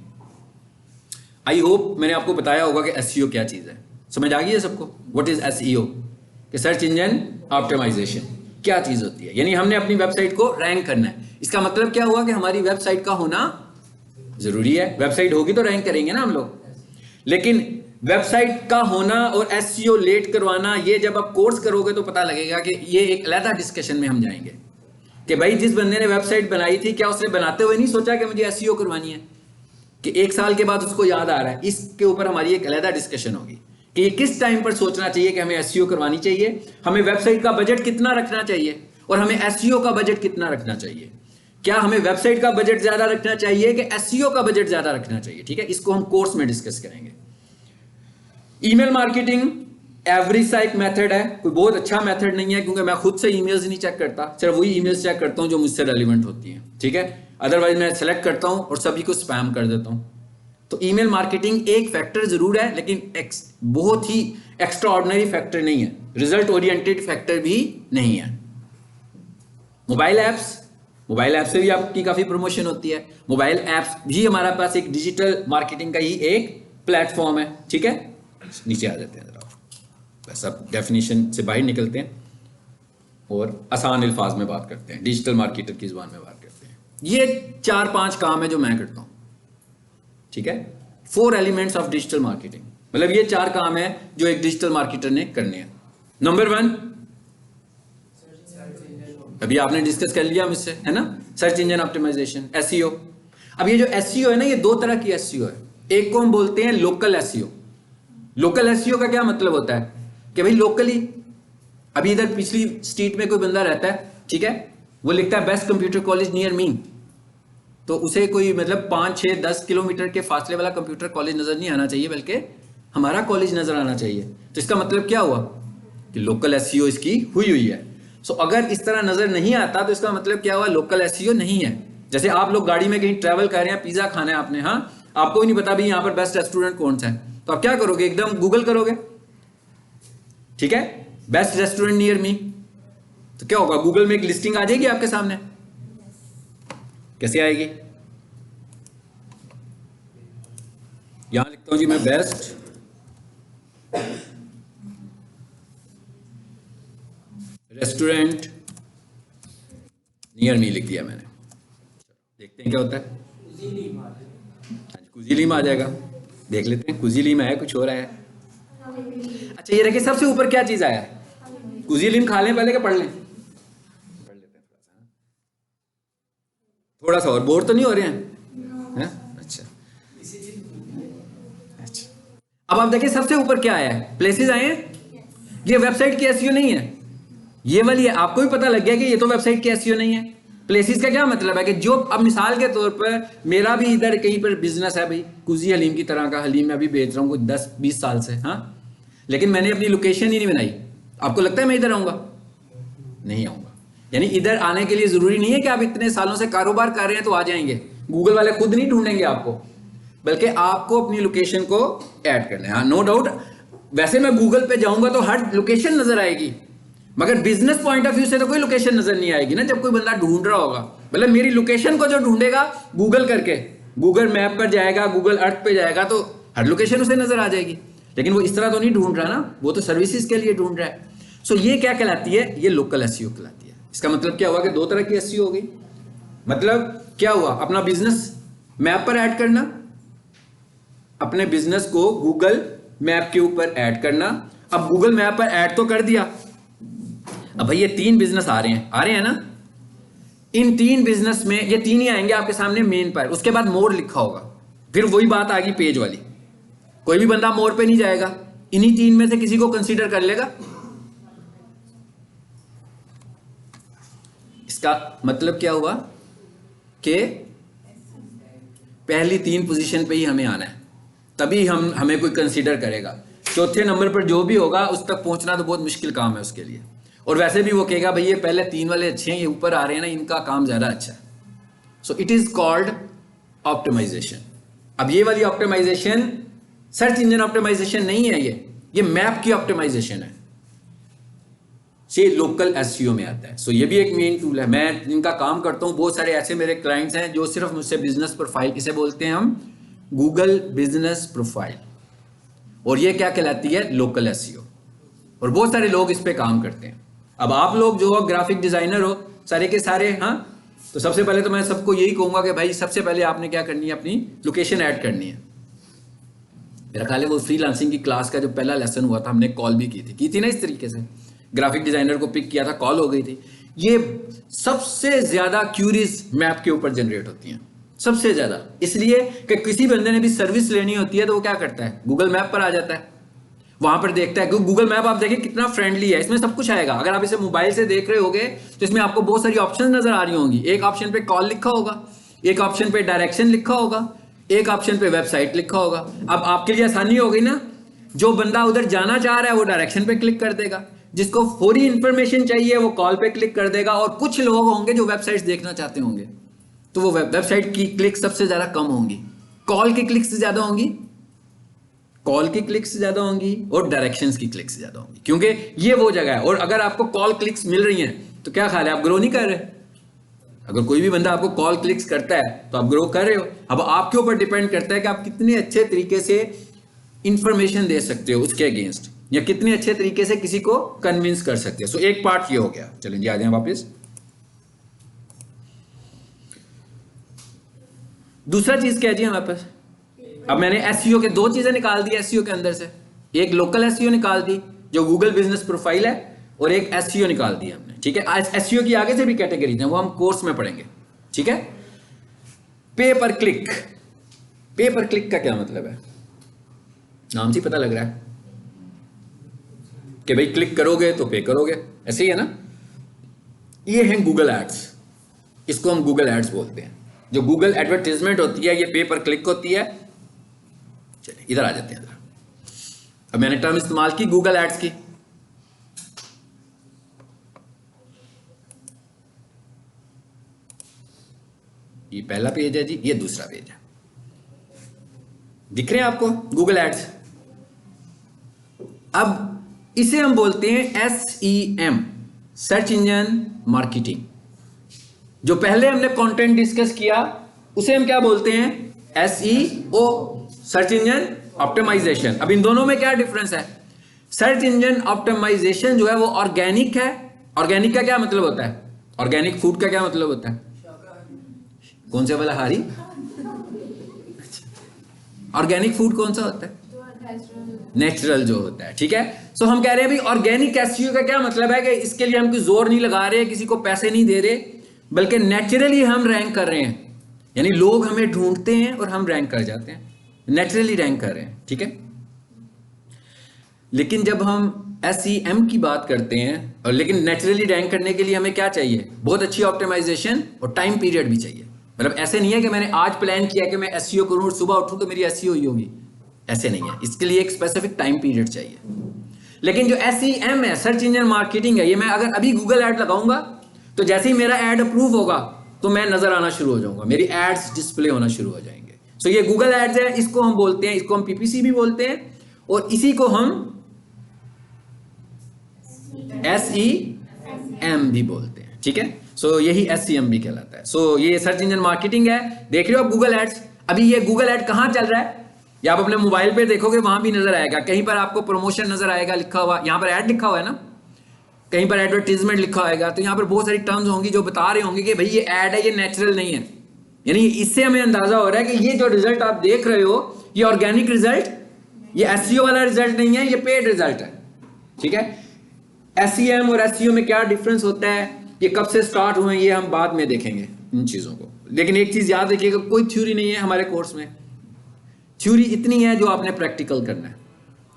आई होप मैंने आपको बताया होगा कि एसईओ क्या चीज है। समझ आ गई है सबको व्हाट इज एसईओ, कि सर्च इंजन ऑप्टिमाइजेशन क्या चीज होती है। यानी हमने अपनी वेबसाइट को रैंक करना है। इसका मतलब क्या हुआ कि हमारी वेबसाइट का होना जरूरी है। वेबसाइट होगी तो रैंक करेंगे ना हम लोग। लेकिन वेबसाइट का होना और एसईओ लेट करवाना, ये जब आप कोर्स करोगे तो पता लगेगा कि ये एक अलग डिस्कशन में हम जाएंगे कि भाई जिस बंदे ने वेबसाइट बनाई थी, क्या उसने बनाते हुए नहीं सोचा कि मुझे एसईओ करवानी है, कि 1 साल के बाद उसको याद आ रहा है। इसके ऊपर हमारी एक अलग डिस्कशन होगी कि ये किस टाइम पर सोचना चाहिए कि हमें एसईओ करवानी चाहिए, हमें वेबसाइट का बजट कितना रखना चाहिए और हमें एसईओ का बजट कितना रखना चाहिए। क्या हमें वेबसाइट का बजट ज्यादा रखना चाहिए कि एसईओ का बजट ज्यादा रखना चाहिए, ठीक है। इसको हम कोर्स में डिस्कस करेंगे। ईमेल मार्केटिंग एवरेज सा एक मेथड है, कोई बहुत अच्छा मेथड नहीं है, क्योंकि मैं खुद से ईमेल्स नहीं चेक करता, सिर्फ वही ईमेल्स चेक करता हूं जो मुझसे रेलिवेंट होती हैं, ठीक है। अदरवाइज मैं सेलेक्ट करता हूं और सभी को स्पैम कर देता हूं। तो ईमेल मार्केटिंग एक फैक्टर जरूर है, लेकिन बहुत ही एक्स्ट्रा ऑर्डिनरी फैक्टर नहीं है, रिजल्ट ओरिएंटेड फैक्टर भी नहीं है। मोबाइल ऐप्स से भी आपकी काफी प्रमोशन होती है। मोबाइल ऐप्स भी हमारे पास एक डिजिटल मार्केटिंग का ही एक प्लेटफॉर्म है, ठीक है। नीचे आ जाते हैं जरा, बस अब डेफिनेशन से बाहर निकलते हैं और आसान अल्फाज में बात करते हैं, डिजिटल मार्केटर की जुबान में बात करते हैं। ये 4-5 काम है जो मैं करता हूं, ठीक है, 4 एलिमेंट्स ऑफ डिजिटल मार्केटिंग, मतलब ये 4 काम है जो एक डिजिटल मार्केटर ने करने हैं। नंबर 1 अभी आपने डिस्कस कर लिया मुझसे, है ना, सर्च इंजन ऑप्टिमाइजेशन, एसईओ। अब ये जो एसईओ है ना, ये 2 तरह की एसईओ है। एक को हम बोलते हैं लोकल एसईओ। लोकल एसईओ का क्या मतलब होता है कि भाई लोकली, अभी इधर पिछली स्ट्रीट में कोई बंदा रहता है, ठीक है, वो लिखता है best computer college near me, तो उसे कोई मतलब 5, 6, 10 किलोमीटर के फासले वाला कंप्यूटर कॉलेज नजर नहीं आना चाहिए, बल्कि हमारा कॉलेज नजर आना चाहिए। तो इसका मतलब क्या हुआ कि लोकल एसईओ इसकी हुई है। सो अगर इस तरह नजर नहीं आता तो इसका मतलब क्या हुआ, लोकल एसईओ नहीं है। जैसे आप लोग गाड़ी में कहीं ट्रैवल कर रहे हैं, पिज्जा खाना है आपने, हाँ, आपको भी नहीं पता भाई यहाँ पर बेस्ट रेस्टोरेंट कौन सा है, तो आप क्या करोगे, एकदम गूगल करोगे, ठीक है, बेस्ट रेस्टोरेंट नियर मी, तो क्या होगा, गूगल में एक लिस्टिंग आ जाएगी आपके सामने। कैसे आएगी, यहां लिखता हूं जी मैं बेस्ट रेस्टोरेंट नियर मी लिख दिया मैंने, देखते हैं क्या होता है। कुजीलीम आ जाएगा, देख लेते हैं कुजीलीम है, कुछ हो रहा है। अच्छा ये रखिए, सबसे ऊपर क्या चीज आया है, कुजीलीम खा लें पहले, क्या पढ़ लें, पढ़ लेते हैं थोड़ा सा और, बोर तो नहीं हो रहे हैं? अच्छा अच्छा, अब आप देखिए सबसे ऊपर क्या आया है, प्लेसेस आए हैं। ये वेबसाइट की एसईओ नहीं है, ये वाली है। आपको भी पता लग गया कि ये तो वेबसाइट की एसईओ नहीं है। प्लेसेस का क्या मतलब है कि जो, अब मिसाल के तौर पर मेरा भी इधर कहीं पर बिजनेस है भाई, कुजी हलीम की तरह का, हलीम मैं अभी बेच रहा हूँ कुछ 10-20 साल से, हाँ, लेकिन मैंने अपनी लोकेशन ही नहीं बनाई। आपको लगता है मैं इधर आऊंगा? नहीं आऊंगा। यानी इधर आने के लिए जरूरी नहीं है कि आप इतने सालों से कारोबार कर रहे हैं तो आ जाएंगे, गूगल वाले खुद नहीं ढूंढेंगे आपको, बल्कि आपको अपनी लोकेशन को ऐड करना है। हाँ, नो डाउट, वैसे मैं गूगल पे जाऊंगा तो हर लोकेशन नजर आएगी, मगर बिजनेस पॉइंट ऑफ व्यू से तो कोई लोकेशन नजर नहीं आएगी ना, जब कोई बंदा ढूंढ रहा होगा। मतलब मेरी लोकेशन को जो ढूंढेगा गूगल करके, गूगल मैप पर जाएगा, गूगल अर्थ पे जाएगा, तो हर लोकेशन उसे नजर आ जाएगी। लेकिन वो इस तरह तो नहीं ढूंढ रहा ना, वो तो सर्विसेज के लिए ढूंढ रहा है। सो ये क्या कहलाती है, ये लोकल एसईओ कहलाती है। इसका मतलब क्या हुआ कि 2 तरह की एसईओ हो गई। मतलब क्या हुआ, अपना बिजनेस मैप पर ऐड करना, अपने बिजनेस को गूगल मैप के ऊपर ऐड करना। अब गूगल मैप पर ऐड तो कर दिया, अब भाई ये 3 बिजनेस आ रहे हैं ना, इन 3 बिजनेस में ये 3 ही आएंगे आपके सामने मेन पर, उसके बाद मोर लिखा होगा। फिर वही बात आ गई पेज वाली, कोई भी बंदा मोर पे नहीं जाएगा, इन्हीं 3 में से किसी को कंसीडर कर लेगा। इसका मतलब क्या हुआ कि पहली 3 पोजीशन पे ही हमें आना है, तभी हमें कोई कंसीडर करेगा। चौथे नंबर पर जो भी होगा उस तक पहुंचना तो बहुत मुश्किल काम है उसके लिए। और वैसे भी वो कहेगा भाई ये पहले 3 वाले अच्छे हैं, ये ऊपर आ रहे हैं ना, इनका काम ज्यादा अच्छा है। So it is called optimization. अब ये वाली ऑप्टिमाइजेशन सर्च इंजन ऑप्टिमाइजेशन नहीं है, ये मैप की ऑप्टिमाइजेशन है, ये लोकल एसईओ में आता है। सो ये भी एक मेन टूल है। मैं जिनका काम करता हूं, बहुत सारे ऐसे मेरे क्लाइंट्स हैं जो सिर्फ मुझसे बिजनेस प्रोफाइल, इसे बोलते हैं हम गूगल बिजनेस प्रोफाइल, और ये क्या कहलाती है, लोकल एसईओ। और बहुत सारे लोग इस पे काम करते हैं। अब आप लोग जो हो ग्राफिक डिजाइनर हो सारे के सारे, हाँ, तो सबसे पहले तो मैं सबको यही कहूंगा कि भाई सबसे पहले आपने क्या करनी है, अपनी लोकेशन ऐड करनी है। मेरा ख्याल है वो फ्रीलांसिंग की क्लास का जो पहला लेसन हुआ था, हमने कॉल भी की थी ना, इस तरीके से ग्राफिक डिजाइनर को पिक किया था, कॉल हो गई थी। ये सबसे ज्यादा क्यूरीज मैप के ऊपर जनरेट होती हैं, सबसे ज्यादा, इसलिए कि किसी बंदे ने भी सर्विस लेनी होती है तो वो क्या करता है, गूगल मैप पर आ जाता है, वहां पर देखता है। क्योंकि गूगल मैप आप देखिए कितना फ्रेंडली है, इसमें सब कुछ आएगा। अगर आप इसे मोबाइल से देख रहे होगे तो इसमें आपको बहुत सारी ऑप्शन नजर आ रही होंगी। एक ऑप्शन पे कॉल लिखा होगा, एक ऑप्शन पे डायरेक्शन लिखा होगा, एक ऑप्शन पे वेबसाइट लिखा होगा। अब आपके लिए आसानी हो गई ना, जो बंदा उधर जाना चाह रहा है वो डायरेक्शन पे क्लिक कर देगा, जिसको फौरी इंफॉर्मेशन चाहिए वो कॉल पे क्लिक कर देगा। और कुछ लोग होंगे जो वेबसाइट्स देखना चाहते होंगे, तो वो वेबसाइट की क्लिक सबसे ज्यादा कम होंगी, कॉल की क्लिक से ज्यादा होंगी, कॉल की क्लिक्स ज्यादा होंगी और डायरेक्शंस की क्लिक्स ज्यादा होंगी, क्योंकि ये वो जगह है। और अगर आपको कॉल क्लिक्स मिल रही हैं तो क्या ख्याल है, आप ग्रो नहीं कर रहे? अगर कोई भी बंदा आपको कॉल क्लिक्स करता है तो आप ग्रो कर रहे हो। अब आपके ऊपर डिपेंड करता है कि आप कितने अच्छे तरीके से इंफॉर्मेशन दे सकते हो उसके अगेंस्ट, या कितने अच्छे तरीके से किसी को कन्विंस कर सकते हो। सो एक पार्ट ये हो गया। चलें जी, आ जाए वापस। दूसरा चीज क्या है जी हमारे पास, अब मैंने एसईओ के दो चीजें निकाल दी एसईओ के अंदर से, एक लोकल एसईओ निकाल दी जो गूगल बिजनेस प्रोफाइल है, और एक एसईओ निकाल दिया हमने, ठीक है। आज एसईओ की आगे से भी कैटेगरीज हैं, वो हम कोर्स में पढ़ेंगे, ठीक है। पे पर क्लिक, पे पर क्लिक का क्या मतलब है? नाम से पता लग रहा है कि भाई क्लिक करोगे तो पे करोगे, ऐसे ही है ना। ये है गूगल एड्स, इसको हम गूगल एड्स बोलते हैं। जो गूगल एडवर्टीजमेंट होती है ये पे पर क्लिक होती है। चलिए इधर आ जाते हैं जरा। अब मैंने टर्म इस्तेमाल की गूगल एड्स की। ये पहला पेज है जी, ये दूसरा पेज है, दिख रहे हैं आपको गूगल एड्स। अब इसे हम बोलते हैं SEM, सर्च इंजन मार्केटिंग। जो पहले हमने कंटेंट डिस्कस किया उसे हम क्या बोलते हैं? SEO, search engine optimization. अब इन दोनों में क्या डिफरेंस है? सर्च इंजन ऑप्टिमाइजेशन जो है वो ऑर्गेनिक है। ऑर्गेनिक का क्या मतलब होता है? ऑर्गेनिक फूड का क्या मतलब होता है? कौन से वाला हारी? ऑर्गेनिक फूड कौन सा होता है? नेचुरल जो होता है, ठीक है। सो हम कह रहे हैं भी ऑर्गेनिक एसईओ का क्या मतलब है कि इसके लिए हम कोई जोर नहीं लगा रहे, किसी को पैसे नहीं दे रहे, बल्कि नेचुरली हम रैंक कर रहे हैं। यानी लोग हमें ढूंढते हैं और हम रैंक कर जाते हैं, नेचुरली रैंक कर रहे हैं, ठीक है। लेकिन जब हम SEM की बात करते हैं, और लेकिन नेचुरली रैंक करने के लिए हमें क्या चाहिए? बहुत अच्छी ऑप्टिमाइजेशन और टाइम पीरियड भी चाहिए। मतलब ऐसे नहीं है कि मैंने आज प्लान किया कि मैं SEO करूं और सुबह उठूं तो मेरी SEO ही होगी, ऐसे नहीं है। इसके लिए एक स्पेसिफिक टाइम पीरियड चाहिए। लेकिन जो SEM है, सर्च इंजन मार्केटिंग है, ये मैं अगर अभी गूगल ऐड लगाऊंगा तो जैसे ही मेरा ऐड अप्रूव होगा तो मैं नजर आना शुरू हो जाऊंगा, मेरी एड्स डिस्प्ले होना शुरू हो जाएंगे। सो ये गूगल एड्स है, इसको हम बोलते हैं, इसको हम PPC भी बोलते हैं, और इसी को हम SEM भी बोलते हैं, ठीक है। सो यही SEM भी कहलाता है। सो ये सर्च इंजन मार्केटिंग है। देख रहे हो आप गूगल एड्स? अभी ये गूगल ऐड कहां चल रहा है? या आप अपने मोबाइल पे देखोगे वहां भी नजर आएगा, कहीं पर आपको प्रमोशन नजर आएगा लिखा हुआ, यहां पर ऐड लिखा हुआ है ना, कहीं पर एडवर्टीजमेंट लिखा होगा, तो यहां पर बहुत सारी टर्म्स होंगी जो बता रहे होंगे कि भाई ये ऐड है, ये नेचुरल नहीं है। यानी इससे हमें अंदाजा हो रहा है कि ये जो रिजल्ट आप देख रहे हो ये ऑर्गेनिक रिजल्ट, ये SEO वाला रिजल्ट नहीं है, ये पेड रिजल्ट है, ठीक है। SEM और SEO में क्या डिफरेंस होता है, ये कब से स्टार्ट हुए, ये हम बाद में देखेंगे इन चीजों को। लेकिन एक चीज याद रखिएगा, कोई थ्योरी नहीं है हमारे कोर्स में। थ्योरी इतनी है जो आपने प्रैक्टिकल करना है,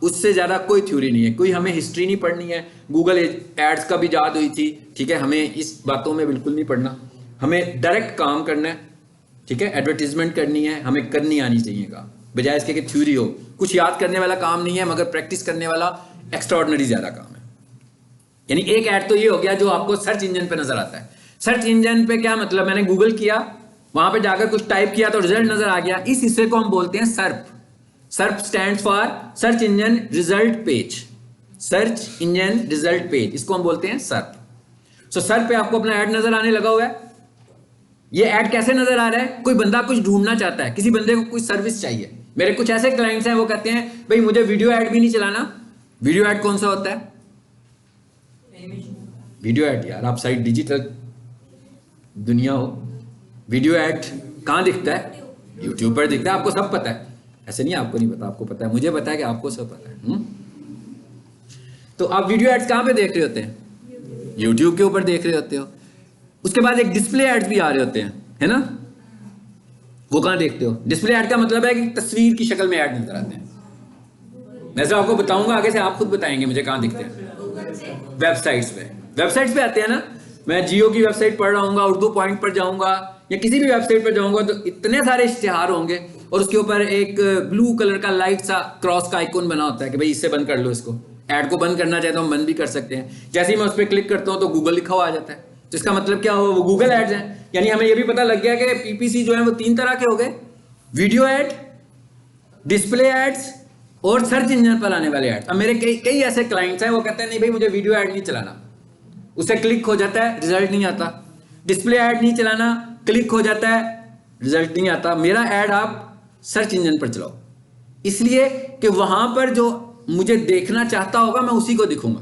उससे ज्यादा कोई थ्योरी नहीं है। कोई हमें हिस्ट्री नहीं पढ़नी है, गूगल एड्स कब इजाद हुई थी, ठीक है, हमें इस बातों में बिल्कुल नहीं पढ़ना। हमें डायरेक्ट काम करना है, ठीक है। एडवर्टीजमेंट करनी है, हमें करनी आनी चाहिए काम, बजाय इसके कि थ्योरी हो। कुछ याद करने वाला काम नहीं है, मगर प्रैक्टिस करने वाला एक्स्ट्राऑर्डिनरी ज्यादा काम है। यानी एक ऐड तो ये हो गया जो आपको सर्च इंजन पे नजर आता है। सर्च इंजन पे क्या मतलब? मैंने गूगल किया, वहां पे जाकर कुछ टाइप किया तो रिजल्ट नजर आ गया। इस हिस्से को हम बोलते हैं सर्प। सर्प stands for search engine result page. Search engine result page, इसको हम बोलते हैं सर्प। सो सर्प पे आपको अपना ऐड नजर आने लगा हुआ है। ये ऐड कैसे नजर आ रहा है? कोई बंदा कुछ ढूंढना चाहता है, किसी बंदे को कुछ सर्विस चाहिए। मेरे कुछ ऐसे क्लाइंट्स हैं, वो कहते हैं भाई मुझे वीडियो ऐड भी नहीं चलाना। वीडियो ऐड कौन सा होता है? वीडियो ऐड, यार आप साइड डिजिटल दुनिया हो, वीडियो ऐड कहां दिखता है? यूट्यूब पर दिखता है, आपको सब पता है। ऐसे नहीं आपको नहीं पता, आपको पता है, मुझे पता है कि आपको सब पता है। तो आप वीडियो एड्स कहां पे देख रहे होते हैं? यूट्यूब के ऊपर देख रहे होते हो। उसके बाद एक डिस्प्ले एड्स भी आ रहे होते हैं, है ना, वो कहां देखते हो? डिस्प्ले ऐड का मतलब है कि तस्वीर की शक्ल में ऐड नजर आते हैं। मैं तो आपको बताऊंगा आगे से, आप खुद बताएंगे मुझे कहां दिखते हैं। वेबसाइट्स पे, वेबसाइट्स पे आते हैं ना। मैं जियो की वेबसाइट पढ़ रहा हूँ, उर्दू पॉइंट पर जाऊंगा या किसी भी वेबसाइट पर जाऊंगा तो इतने सारे इश्तिहार होंगे और उसके ऊपर एक ब्लू कलर का लाइट सा क्रॉस का आइकॉन बना होता है कि भाई इससे बंद कर लो इसको। ऐड को बंद करना चाहे तो हम बंद भी कर सकते हैं। जैसे ही मैं उस पर क्लिक करता हूँ तो गूगल लिखा हुआ आ जाता है। तो इसका मतलब क्या हुआ? वो गूगल एड्स हैं। यानी हमें ये भी पता लग गया कि PPC जो है वो 3 तरह के हो गए: वीडियो ऐड, डिस्प्ले एड्स और सर्च इंजन पर आने वाले एड्स। अब मेरे कई ऐसे क्लाइंट्स हैं, वो कहते हैं नहीं भाई मुझे वीडियो ऐड नहीं चलाना, उससे क्लिक हो जाता है रिजल्ट नहीं आता। डिस्प्ले ऐड नहीं चलाना, क्लिक हो जाता है रिजल्ट नहीं आता। मेरा ऐड आप सर्च इंजन पर चलाओ, इसलिए कि वहां पर जो मुझे देखना चाहता होगा मैं उसी को दिखूंगा।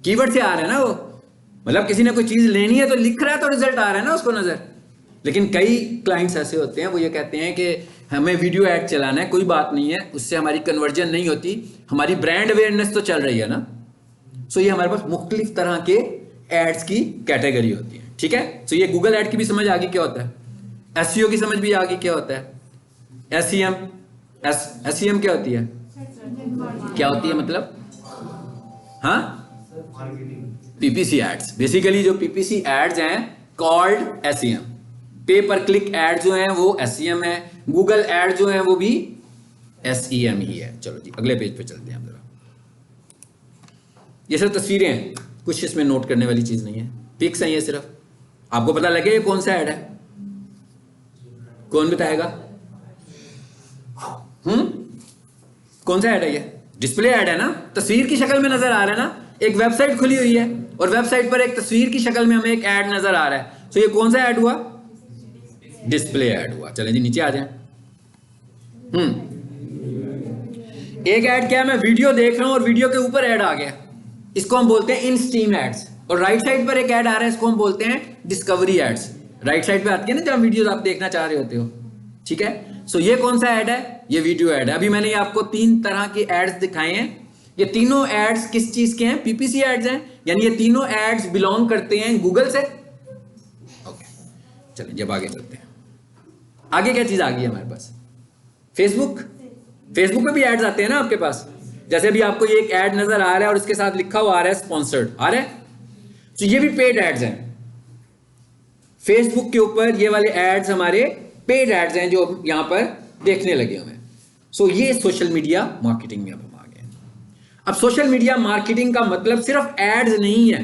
कीवर्ड से आ रहा है ना वो, मतलब किसी ने कोई चीज लेनी है तो लिख रहा है तो रिजल्ट आ रहा है ना उसको नजर। लेकिन कई क्लाइंट्स ऐसे होते हैं, वो ये कहते हैं कि हमें वीडियो ऐड चलाना है, कोई बात नहीं है, उससे हमारी कन्वर्जन नहीं होती, हमारी ब्रांड अवेयरनेस तो चल रही है ना। सो ये हमारे पास मुख्तलिफ तरह के एड्स की कैटेगरी होती है, ठीक है। सो ये गूगल ऐड की भी समझ आ गई क्या होता है, एसईओ की समझ भी आ गई क्या होता है, एसईएम। एसईएम क्या होती है, क्या होती है मतलब, हाँ, पीपीसी एड्स। बेसिकली जो पीपीसी एड्स हैं कॉल्ड एसईएम। पे पर क्लिक एड जो है वो एसईएम है, गूगल एड जो है वो भी एसईएम ही है। चलो जी अगले पेज पे चलते हैं हम जरा। ये सब तस्वीरें हैं, कुछ इसमें नोट करने वाली चीज नहीं है, पिक्स हैं ये सिर्फ। आपको पता लगे ये कौन सा ऐड है, कौन बताएगा? कौन सा ऐड है ये? डिस्प्ले ऐड है ना, तस्वीर की शक्ल में नजर आ रहा है ना। एक वेबसाइट खुली हुई है और वेबसाइट पर एक तस्वीर की शक्ल में हमें एक ऐड नजर आ रहा है। तो ये कौन सा ऐड हुआ? डिस्प्ले ऐड हुआ। चलें जी नीचे आ जाएं। एक ऐड क्या है, मैं वीडियो देख रहा हूं और वीडियो के ऊपर ऐड आ गया, इसको हम बोलते हैं इन स्ट्रीम एड्स। और राइट साइड पर एक ऐड आ रहा है, इसको हम बोलते हैं डिस्कवरी एड्स। राइट साइड पे आती है ना जहां वीडियोस आप देखना चाह रहे होते हो, ठीक है। सो ये कौन सा ऐड है? ये वीडियो ऐड है। अभी मैंने आपको 3 तरह के एड्स दिखाए हैं। ये तीनों एड्स किस चीज के हैं? पीपीसी एड्स हैं, यानी ये तीनों एड्स बिलोंग करते हैं गूगल से। ओके चलिए जब आगे चलते हैं, आगे क्या चीज आ गई है हमारे पास? फेसबुक। फेसबुक पे भी एड्स आते हैं ना आपके पास। जैसे अभी आपको ये एक ऐड नजर आ रहा है और इसके साथ लिखा हुआ आ रहा है स्पॉन्सर्ड, आ रहा है। तो ये भी पेड एड्स हैं। फेसबुक के ऊपर ये वाले एड्स हमारे पेड एड्स हैं जो यहां पर देखने लगे हुए हैं। सो ये सोशल मीडिया मार्केटिंग में अब हम आ गए। अब सोशल मीडिया मार्केटिंग का मतलब सिर्फ एड्स नहीं है।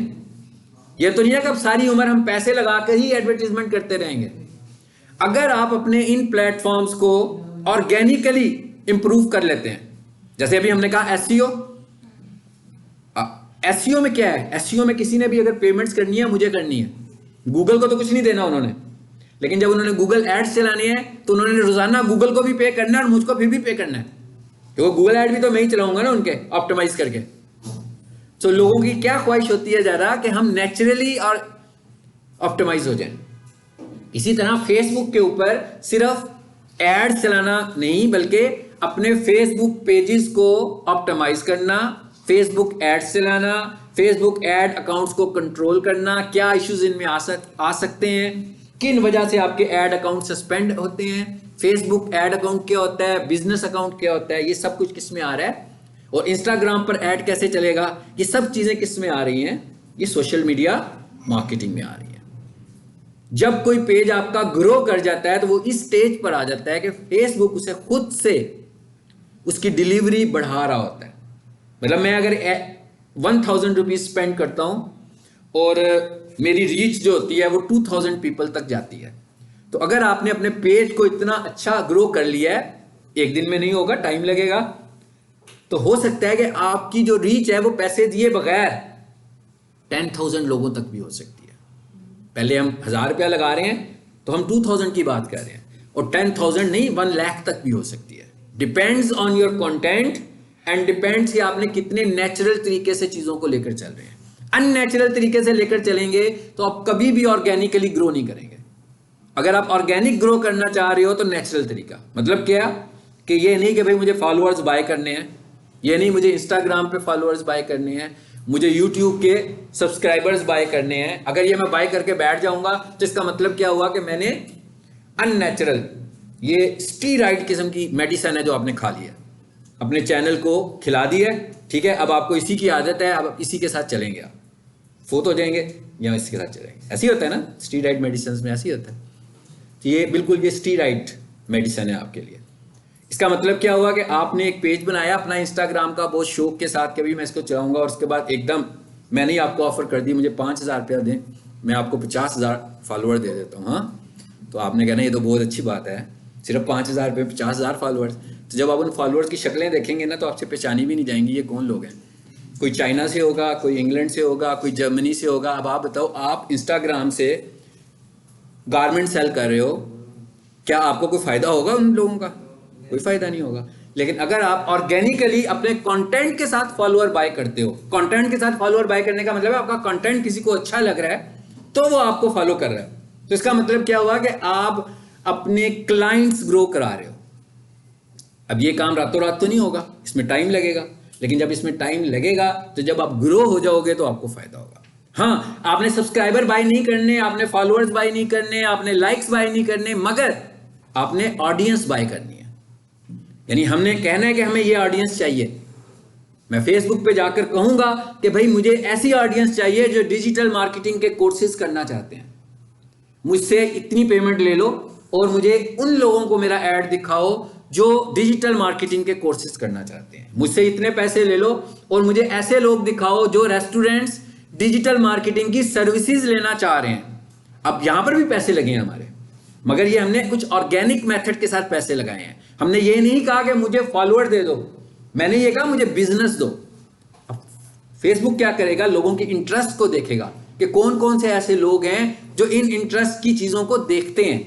ये तो नहीं है कि अब सारी उम्र हम पैसे लगाकर ही एडवर्टीजमेंट करते रहेंगे। अगर आप अपने इन प्लेटफॉर्म्स को ऑर्गेनिकली इंप्रूव कर लेते हैं, जैसे अभी हमने कहा एसईओ। एसईओ में क्या है? एसईओ में किसी ने भी अगर पेमेंट्स करनी है, मुझे करनी है। गूगल को तो कुछ नहीं देना उन्होंने, लेकिन जब उन्होंने गूगल एड्स चलानी है तो उन्होंने रोजाना गूगल को भी पे करना है और मुझको फिर भी पे करना है, क्योंकि गूगल एड भी तो मैं ही चलाऊंगा ना उनके ऑप्टिमाइज करके। तो लोगों की क्या ख्वाहिश होती है ज़्यादा कि हम नेचुरली और ऑप्टिमाइज हो जाएं। इसी तरह फेसबुक के ऊपर सिर्फ एड्स चलाना नहीं, बल्कि अपने फेसबुक पेजेस को ऑप्टिमाइज करना, फेसबुक एड्स चलाना, फेसबुक एड अकाउंट्स को कंट्रोल करना, क्या इश्यूज इनमें आ सकते हैं, किन वजह से आपके एड अकाउंट सस्पेंड होते हैं, फेसबुक एड अकाउंट क्या होता है, बिजनेस अकाउंट क्या होता है, ये सब कुछ किस में आ रहा है। और इंस्टाग्राम पर ऐड कैसे चलेगा, ये सब चीजें किस में आ रही हैं? ये सोशल मीडिया मार्केटिंग में आ रही है। जब कोई पेज आपका ग्रो कर जाता है तो वो इस स्टेज पर आ जाता है कि फेसबुक उसे खुद से उसकी डिलीवरी बढ़ा रहा होता है। मतलब मैं अगर 1000 रुपीज स्पेंड करता हूं और मेरी रीच जो होती है वो 2000 पीपल तक जाती है, तो अगर आपने अपने पेज को इतना अच्छा ग्रो कर लिया है, एक दिन में नहीं होगा, टाइम लगेगा, तो हो सकता है कि आपकी जो रीच है वो पैसे दिए बगैर 10,000 लोगों तक भी हो सकती है। पहले हम 1000 रुपया लगा रहे हैं तो हम 2000 की बात कर रहे हैं, और 10,000 नहीं 1 लाख तक भी हो सकती है। Depends on your content and depends कि आपने कितने नेचुरल तरीके से चीजों को लेकर चल रहे हैं। अननेचुरल तरीके से लेकर चलेंगे तो आप कभी भी ऑर्गेनिकली ग्रो नहीं करेंगे। अगर आप ऑर्गेनिक ग्रो करना चाह रहे हो तो नेचुरल तरीका, मतलब क्या कि ये नहीं कि भाई मुझे फॉलोअर्स बाय करने हैं, ये नहीं मुझे इंस्टाग्राम पे फॉलोअर्स बाय करने हैं, मुझे यूट्यूब के सब्सक्राइबर्स बाय करने हैं। अगर ये मैं बाय करके बैठ जाऊंगा तो इसका मतलब क्या हुआ कि मैंने अननेचुरल, ये स्टीरॉइड किस्म की मेडिसिन है जो आपने खा लिया, अपने चैनल को खिला दी है, ठीक है। अब आपको इसी की आदत है, अब इसी के साथ चलेंगे, आप फोत हो जाएंगे या इसके साथ चलेंगे। ऐसे ही होता है ना, स्टीरॉइड मेडिसिन में ऐसे ही होता है। तो ये बिल्कुल ये स्टीरॉइड मेडिसिन है आपके लिए। इसका मतलब क्या हुआ कि आपने एक पेज बनाया अपना इंस्टाग्राम का बहुत शौक के साथ, कभी मैं इसको चलाऊंगा, और उसके बाद एकदम मैंने ही आपको ऑफर कर दी मुझे 5000 रुपया दें, मैं आपको 50,000 फॉलोअर दे देता हूँ। हाँ, तो आपने कहना ये तो बहुत अच्छी बात है, सिर्फ 5000 रुपये 50,000 फॉलोअर्स। तो जब आप उन फॉलोअर्स की शक्लें देखेंगे ना तो आपसे पहचानी भी नहीं जाएंगी ये कौन लोग हैं। कोई चाइना से होगा, कोई इंग्लैंड से होगा, कोई जर्मनी से होगा। अब आप बताओ, आप इंस्टाग्राम से गारमेंट सेल कर रहे हो, क्या आपको कोई फायदा होगा उन लोगों का? कोई फायदा नहीं होगा। लेकिन अगर आप ऑर्गेनिकली अपने कंटेंट के साथ फॉलोअर बाय करते हो, कंटेंट के साथ फॉलोअर बाय करने का मतलब है आपका कंटेंट किसी को अच्छा लग रहा है तो वो आपको फॉलो कर रहा है। तो इसका मतलब क्या हुआ कि आप अपने क्लाइंट्स ग्रो करा रहे हो। अब ये काम रातों रात तो नहीं होगा, इसमें टाइम लगेगा, लेकिन जब इसमें टाइम लगेगा तो जब आप ग्रो हो जाओगे तो आपको फायदा होगा। हाँ, आपने सब्सक्राइबर बाय नहीं करने, आपने फॉलोअर्स बाय नहीं करने, आपने लाइक्स बाय नहीं करने, मगर आपने ऑडियंस बाय करनी है। यानी हमने कहना है कि हमें ये ऑडियंस चाहिए। मैं फेसबुक पे जाकर कहूंगा कि भाई मुझे ऐसी ऑडियंस चाहिए जो डिजिटल मार्केटिंग के कोर्सेज करना चाहते हैं, मुझसे इतनी पेमेंट ले लो और मुझे उन लोगों को मेरा ऐड दिखाओ जो डिजिटल मार्केटिंग के कोर्सेज करना चाहते हैं, मुझसे इतने पैसे ले लो और मुझे ऐसे लोग दिखाओ जो रेस्टोरेंट्स डिजिटल मार्केटिंग की सर्विसेज लेना चाह रहे हैं। अब यहां पर भी पैसे लगे हैं हमारे, मगर ये हमने कुछ ऑर्गेनिक मेथड के साथ पैसे लगाए हैं। हमने ये नहीं कहा कि मुझे फॉलोअर दे दो, मैंने ये कहा मुझे बिजनेस दो। अब फेसबुक क्या करेगा, लोगों के इंटरेस्ट को देखेगा कि कौन कौन से ऐसे लोग हैं जो इन इंटरेस्ट की चीजों को देखते हैं।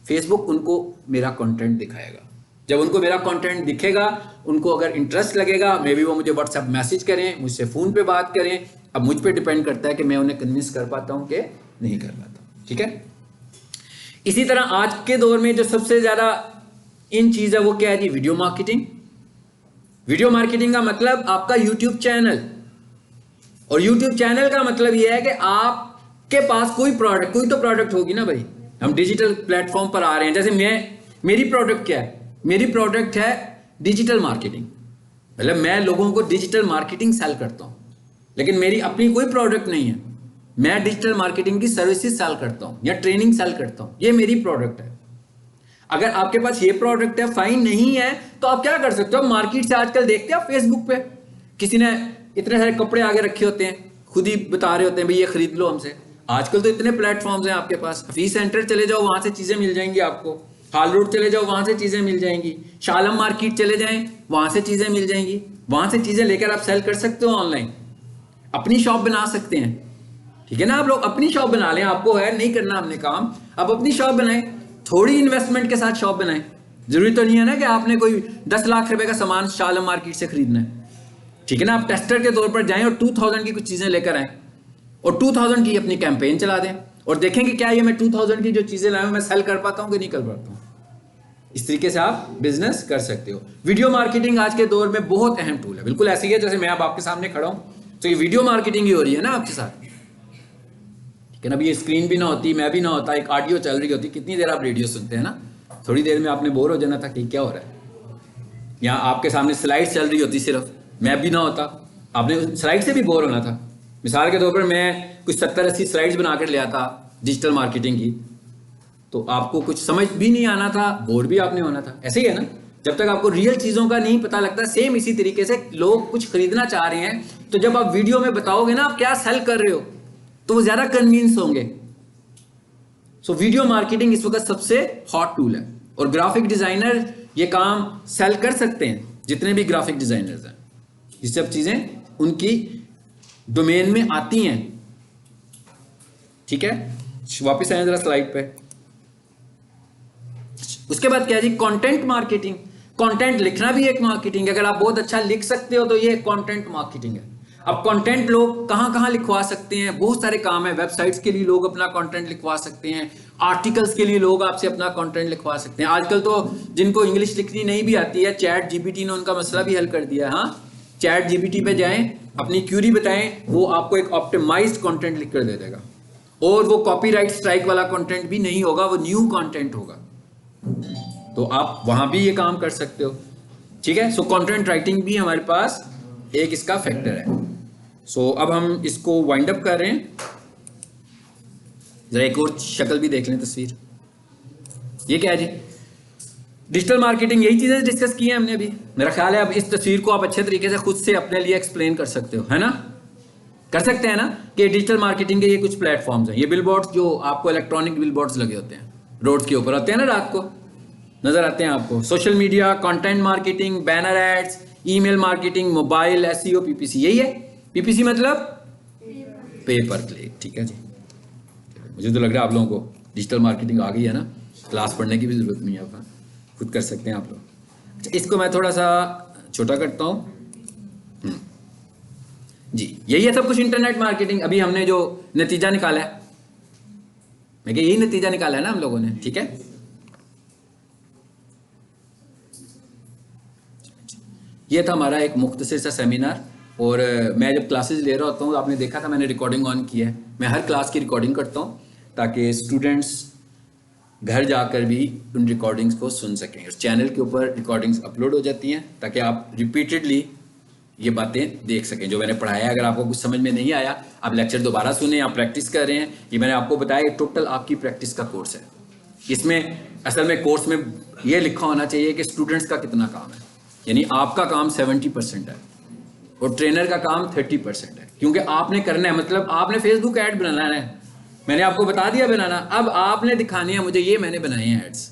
फेसबुक उनको मेरा कंटेंट दिखाएगा। जब उनको मेरा कंटेंट दिखेगा, उनको अगर इंटरेस्ट लगेगा, मे बी वो मुझे व्हाट्सएप मैसेज करें, मुझसे फोन पे बात करें। अब मुझ पे डिपेंड करता है कि मैं उन्हें कन्विंस कर पाता हूं कि नहीं कर पाता हूं। ठीक है, इसी तरह आज के दौर में जो सबसे ज्यादा इन चीज है वो क्या है जी, वीडियो मार्केटिंग। वीडियो मार्केटिंग का मतलब आपका यूट्यूब चैनल, और यूट्यूब चैनल का मतलब यह है कि आपके पास कोई तो प्रोडक्ट होगी ना भाई। हम डिजिटल प्लेटफॉर्म पर आ रहे हैं, जैसे मेरी प्रोडक्ट क्या है, मेरी प्रोडक्ट है डिजिटल मार्केटिंग। मतलब मैं लोगों को डिजिटल मार्केटिंग सेल करता हूं, लेकिन मेरी अपनी कोई प्रोडक्ट नहीं है। मैं डिजिटल मार्केटिंग की सर्विसेज सेल करता हूं या ट्रेनिंग सेल करता हूं, ये मेरी प्रोडक्ट है। अगर आपके पास ये प्रोडक्ट है, फाइन, नहीं है तो आप क्या कर सकते हो, मार्केट से आजकल देखते हैं फेसबुक पे किसी ने इतने सारे कपड़े आगे रखे होते हैं, खुद ही बता रहे होते हैं भाई ये खरीद लो हमसे। आजकल तो इतने प्लेटफॉर्म्स हैं आपके पास, फी सेंटर चले जाओ वहां से चीजें मिल जाएंगी आपको, हाल रोड चले जाओ वहां से चीजें मिल जाएंगी, शालम मार्केट चले जाएं वहां से चीजें मिल जाएंगी, वहां से चीजें लेकर आप सेल कर सकते हो ऑनलाइन, अपनी शॉप बना सकते हैं। ठीक है ना, आप लोग अपनी शॉप बना लें, आपको है नहीं करना हमने काम, आप अपनी शॉप बनाएं, थोड़ी इन्वेस्टमेंट के साथ शॉप बनाएं। जरूरी तो नहीं है ना कि आपने कोई 10 लाख रुपए का सामान शालम मार्केट से खरीदना है। ठीक है ना, आप टेस्टर के तौर पर जाएं और 2000 की कुछ चीजें लेकर आए और 2000 की अपनी कैंपेन चला दें और देखेंगे क्या ये मैं 2000 की जो चीजें लाया हूं मैं सेल कर पाता हूं कि नहीं कर पाता हूं। इस तरीके से आप बिजनेस कर सकते हो। वीडियो मार्केटिंग आज के दौर में बहुत अहम टूल है, बिल्कुल ऐसे ही है जैसे मैं अब आपके सामने खड़ा हूं तो ये वीडियो मार्केटिंग ही हो रही है ना आपके साथ। ठीक है ना, अभी ये स्क्रीन भी ना होती, मैं भी ना होता, एक ऑडियो चल रही होती, कितनी देर आप रेडियो सुनते हैं ना, थोड़ी देर में आपने बोर हो जाना था कि क्या हो रहा है। यहाँ आपके सामने स्लाइड चल रही होती, सिर्फ मैं भी ना होता, आपने स्लाइड से भी बोर होना था। मिसाल के तौर पर मैं कुछ 70-80 स्लाइड्स बनाकर ले आता डिजिटल मार्केटिंग की, तो आपको कुछ समझ भी नहीं आना था, बोर भी आपने होना था। ऐसे ही है ना, जब तक आपको रियल चीजों का नहीं पता लगता। सेम इसी तरीके से लोग कुछ खरीदना चाह रहे हैं, तो जब आप वीडियो में बताओगे ना आप क्या सेल कर रहे हो, तो वो ज्यादा कन्विंस होंगे। सो वीडियो मार्केटिंग इस वक्त सबसे हॉट टूल है, और ग्राफिक डिजाइनर ये काम सेल कर सकते हैं, जितने भी ग्राफिक डिजाइनर्स हैं, ये सब चीजें उनकी डोमेन में आती हैं। ठीक है, वापस आए जरा स्लाइड पे। उसके बाद क्या जी, कंटेंट मार्केटिंग। कंटेंट लिखना भी एक मार्केटिंग है, अगर आप बहुत अच्छा लिख सकते हो तो ये कंटेंट मार्केटिंग है। अब कंटेंट लोग कहां कहां लिखवा सकते हैं, बहुत सारे काम है। वेबसाइट्स के लिए लोग अपना कंटेंट लिखवा सकते हैं, आर्टिकल्स के लिए लोग आपसे अपना कंटेंट लिखवा सकते हैं। आजकल तो जिनको इंग्लिश लिखनी नहीं भी आती है, चैट जीपीटी ने उनका मसला भी हल कर दिया है। हाँ, चैट जीपीटी पे जाएं, अपनी क्यूरी बताएं, वो आपको एक ऑप्टिमाइज्ड कंटेंट लिख कर दे देगा, और वो कॉपीराइट स्ट्राइक वाला कंटेंट भी नहीं होगा, वो न्यू कंटेंट होगा। तो आप वहां भी ये काम कर सकते हो। ठीक है, सो कंटेंट राइटिंग भी हमारे पास एक इसका फैक्टर है। सो अब हम इसको वाइंड अप कर रहे हैं। जरा एक और शक्ल भी देख लें, तस्वीर। ये क्या है जी, डिजिटल मार्केटिंग, यही चीजें डिस्कस की हैं हमने अभी। मेरा ख्याल है अब इस तस्वीर को आप अच्छे तरीके से खुद से अपने लिए एक्सप्लेन कर सकते हो, है ना, कर सकते हैं ना, कि डिजिटल मार्केटिंग के ये कुछ प्लेटफॉर्म्स हैं। ये बिलबोर्ड्स जो आपको इलेक्ट्रॉनिक बिलबोर्ड्स लगे होते हैं, रोड के ऊपर होते हैं ना, रात को नजर आते हैं आपको। Social media, content marketing, banner ads, email marketing, mobile, SEO, PPC, यही है। पीपीसी मतलब पेपर क्लिक। ठीक है जी, मुझे तो लग रहा है आप लोगों को डिजिटल मार्केटिंग आ गई है ना, क्लास पढ़ने की भी जरूरत नहीं है, आप खुद कर सकते हैं आप लोग। अच्छा, इसको मैं थोड़ा सा छोटा करता हूँ जी। यही है सब कुछ इंटरनेट मार्केटिंग। अभी हमने जो नतीजा निकाला है, मैं क्या यही नतीजा निकाला है ना हम लोगों ने। ठीक है, ये था हमारा एक मुख्तसर सा सेमिनार। और मैं जब क्लासेस ले रहा होता हूँ, आपने देखा था मैंने रिकॉर्डिंग ऑन की है। मैं हर क्लास की रिकॉर्डिंग करता हूँ ताकि स्टूडेंट्स घर जाकर भी उन रिकॉर्डिंग्स को सुन सकें। और चैनल के ऊपर रिकॉर्डिंग्स अपलोड हो जाती हैं ताकि आप रिपीटेडली ये बातें देख सकें जो मैंने पढ़ाया है। अगर आपको कुछ समझ में नहीं आया, आप लेक्चर दोबारा सुने, आप प्रैक्टिस कर रहे हैं। ये मैंने आपको बताया, ये टोटल आपकी प्रैक्टिस का कोर्स है। इसमें असल में कोर्स में ये लिखा होना चाहिए कि स्टूडेंट्स का कितना काम है, यानी आपका काम 70% है और ट्रेनर का काम 30% है, क्योंकि आपने करना है। मतलब आपने फेसबुक ऐड बनाना है, मैंने आपको बता दिया बनाना, अब आपने दिखानी है मुझे ये मैंने बनाए हैं एड्स।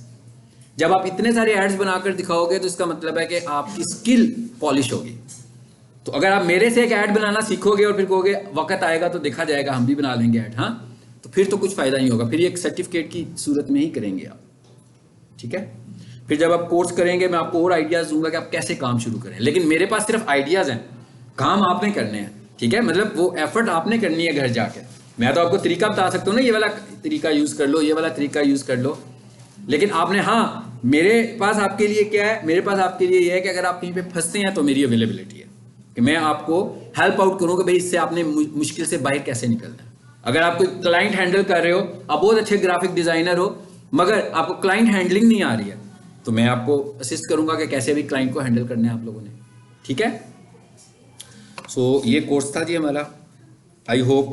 जब आप इतने सारे एड्स बनाकर दिखाओगे तो इसका मतलब है कि आपकी स्किल पॉलिश होगी। तो अगर आप मेरे से एक ऐड बनाना सीखोगे और फिर कहोगे वक्त आएगा तो देखा जाएगा हम भी बना लेंगे ऐड, हाँ, तो फिर तो कुछ फायदा नहीं होगा। फिर एक सर्टिफिकेट की सूरत में ही करेंगे आप, ठीक है। फिर जब आप कोर्स करेंगे मैं आपको और आइडियाज दूंगा कि आप कैसे काम शुरू करें। लेकिन मेरे पास सिर्फ आइडियाज हैं, काम आपने करने हैं, ठीक है। मतलब वो एफर्ट आपने करनी है घर जाके। मैं तो आपको तरीका बता सकता हूँ ना, ये वाला तरीका यूज कर लो, ये वाला तरीका यूज कर लो, लेकिन आपने, हाँ, मेरे पास आपके लिए क्या है, मेरे पास आपके लिए ये है कि अगर आप कहीं पे फंसते हैं तो मेरी अवेलेबिलिटी है कि मैं आपको हेल्प आउट करूँ कि भाई इससे आपने मुश्किल से बाहर कैसे निकलना है। अगर आप कोई क्लाइंट हैंडल कर रहे हो, आप बहुत अच्छे ग्राफिक डिजाइनर हो, मगर आपको क्लाइंट हैंडलिंग नहीं आ रही है, तो मैं आपको असिस्ट करूंगा कि कैसे भी क्लाइंट को हैंडल करना है आप लोगों ने, ठीक है। सो ये कोर्स था जी हमारा। I hope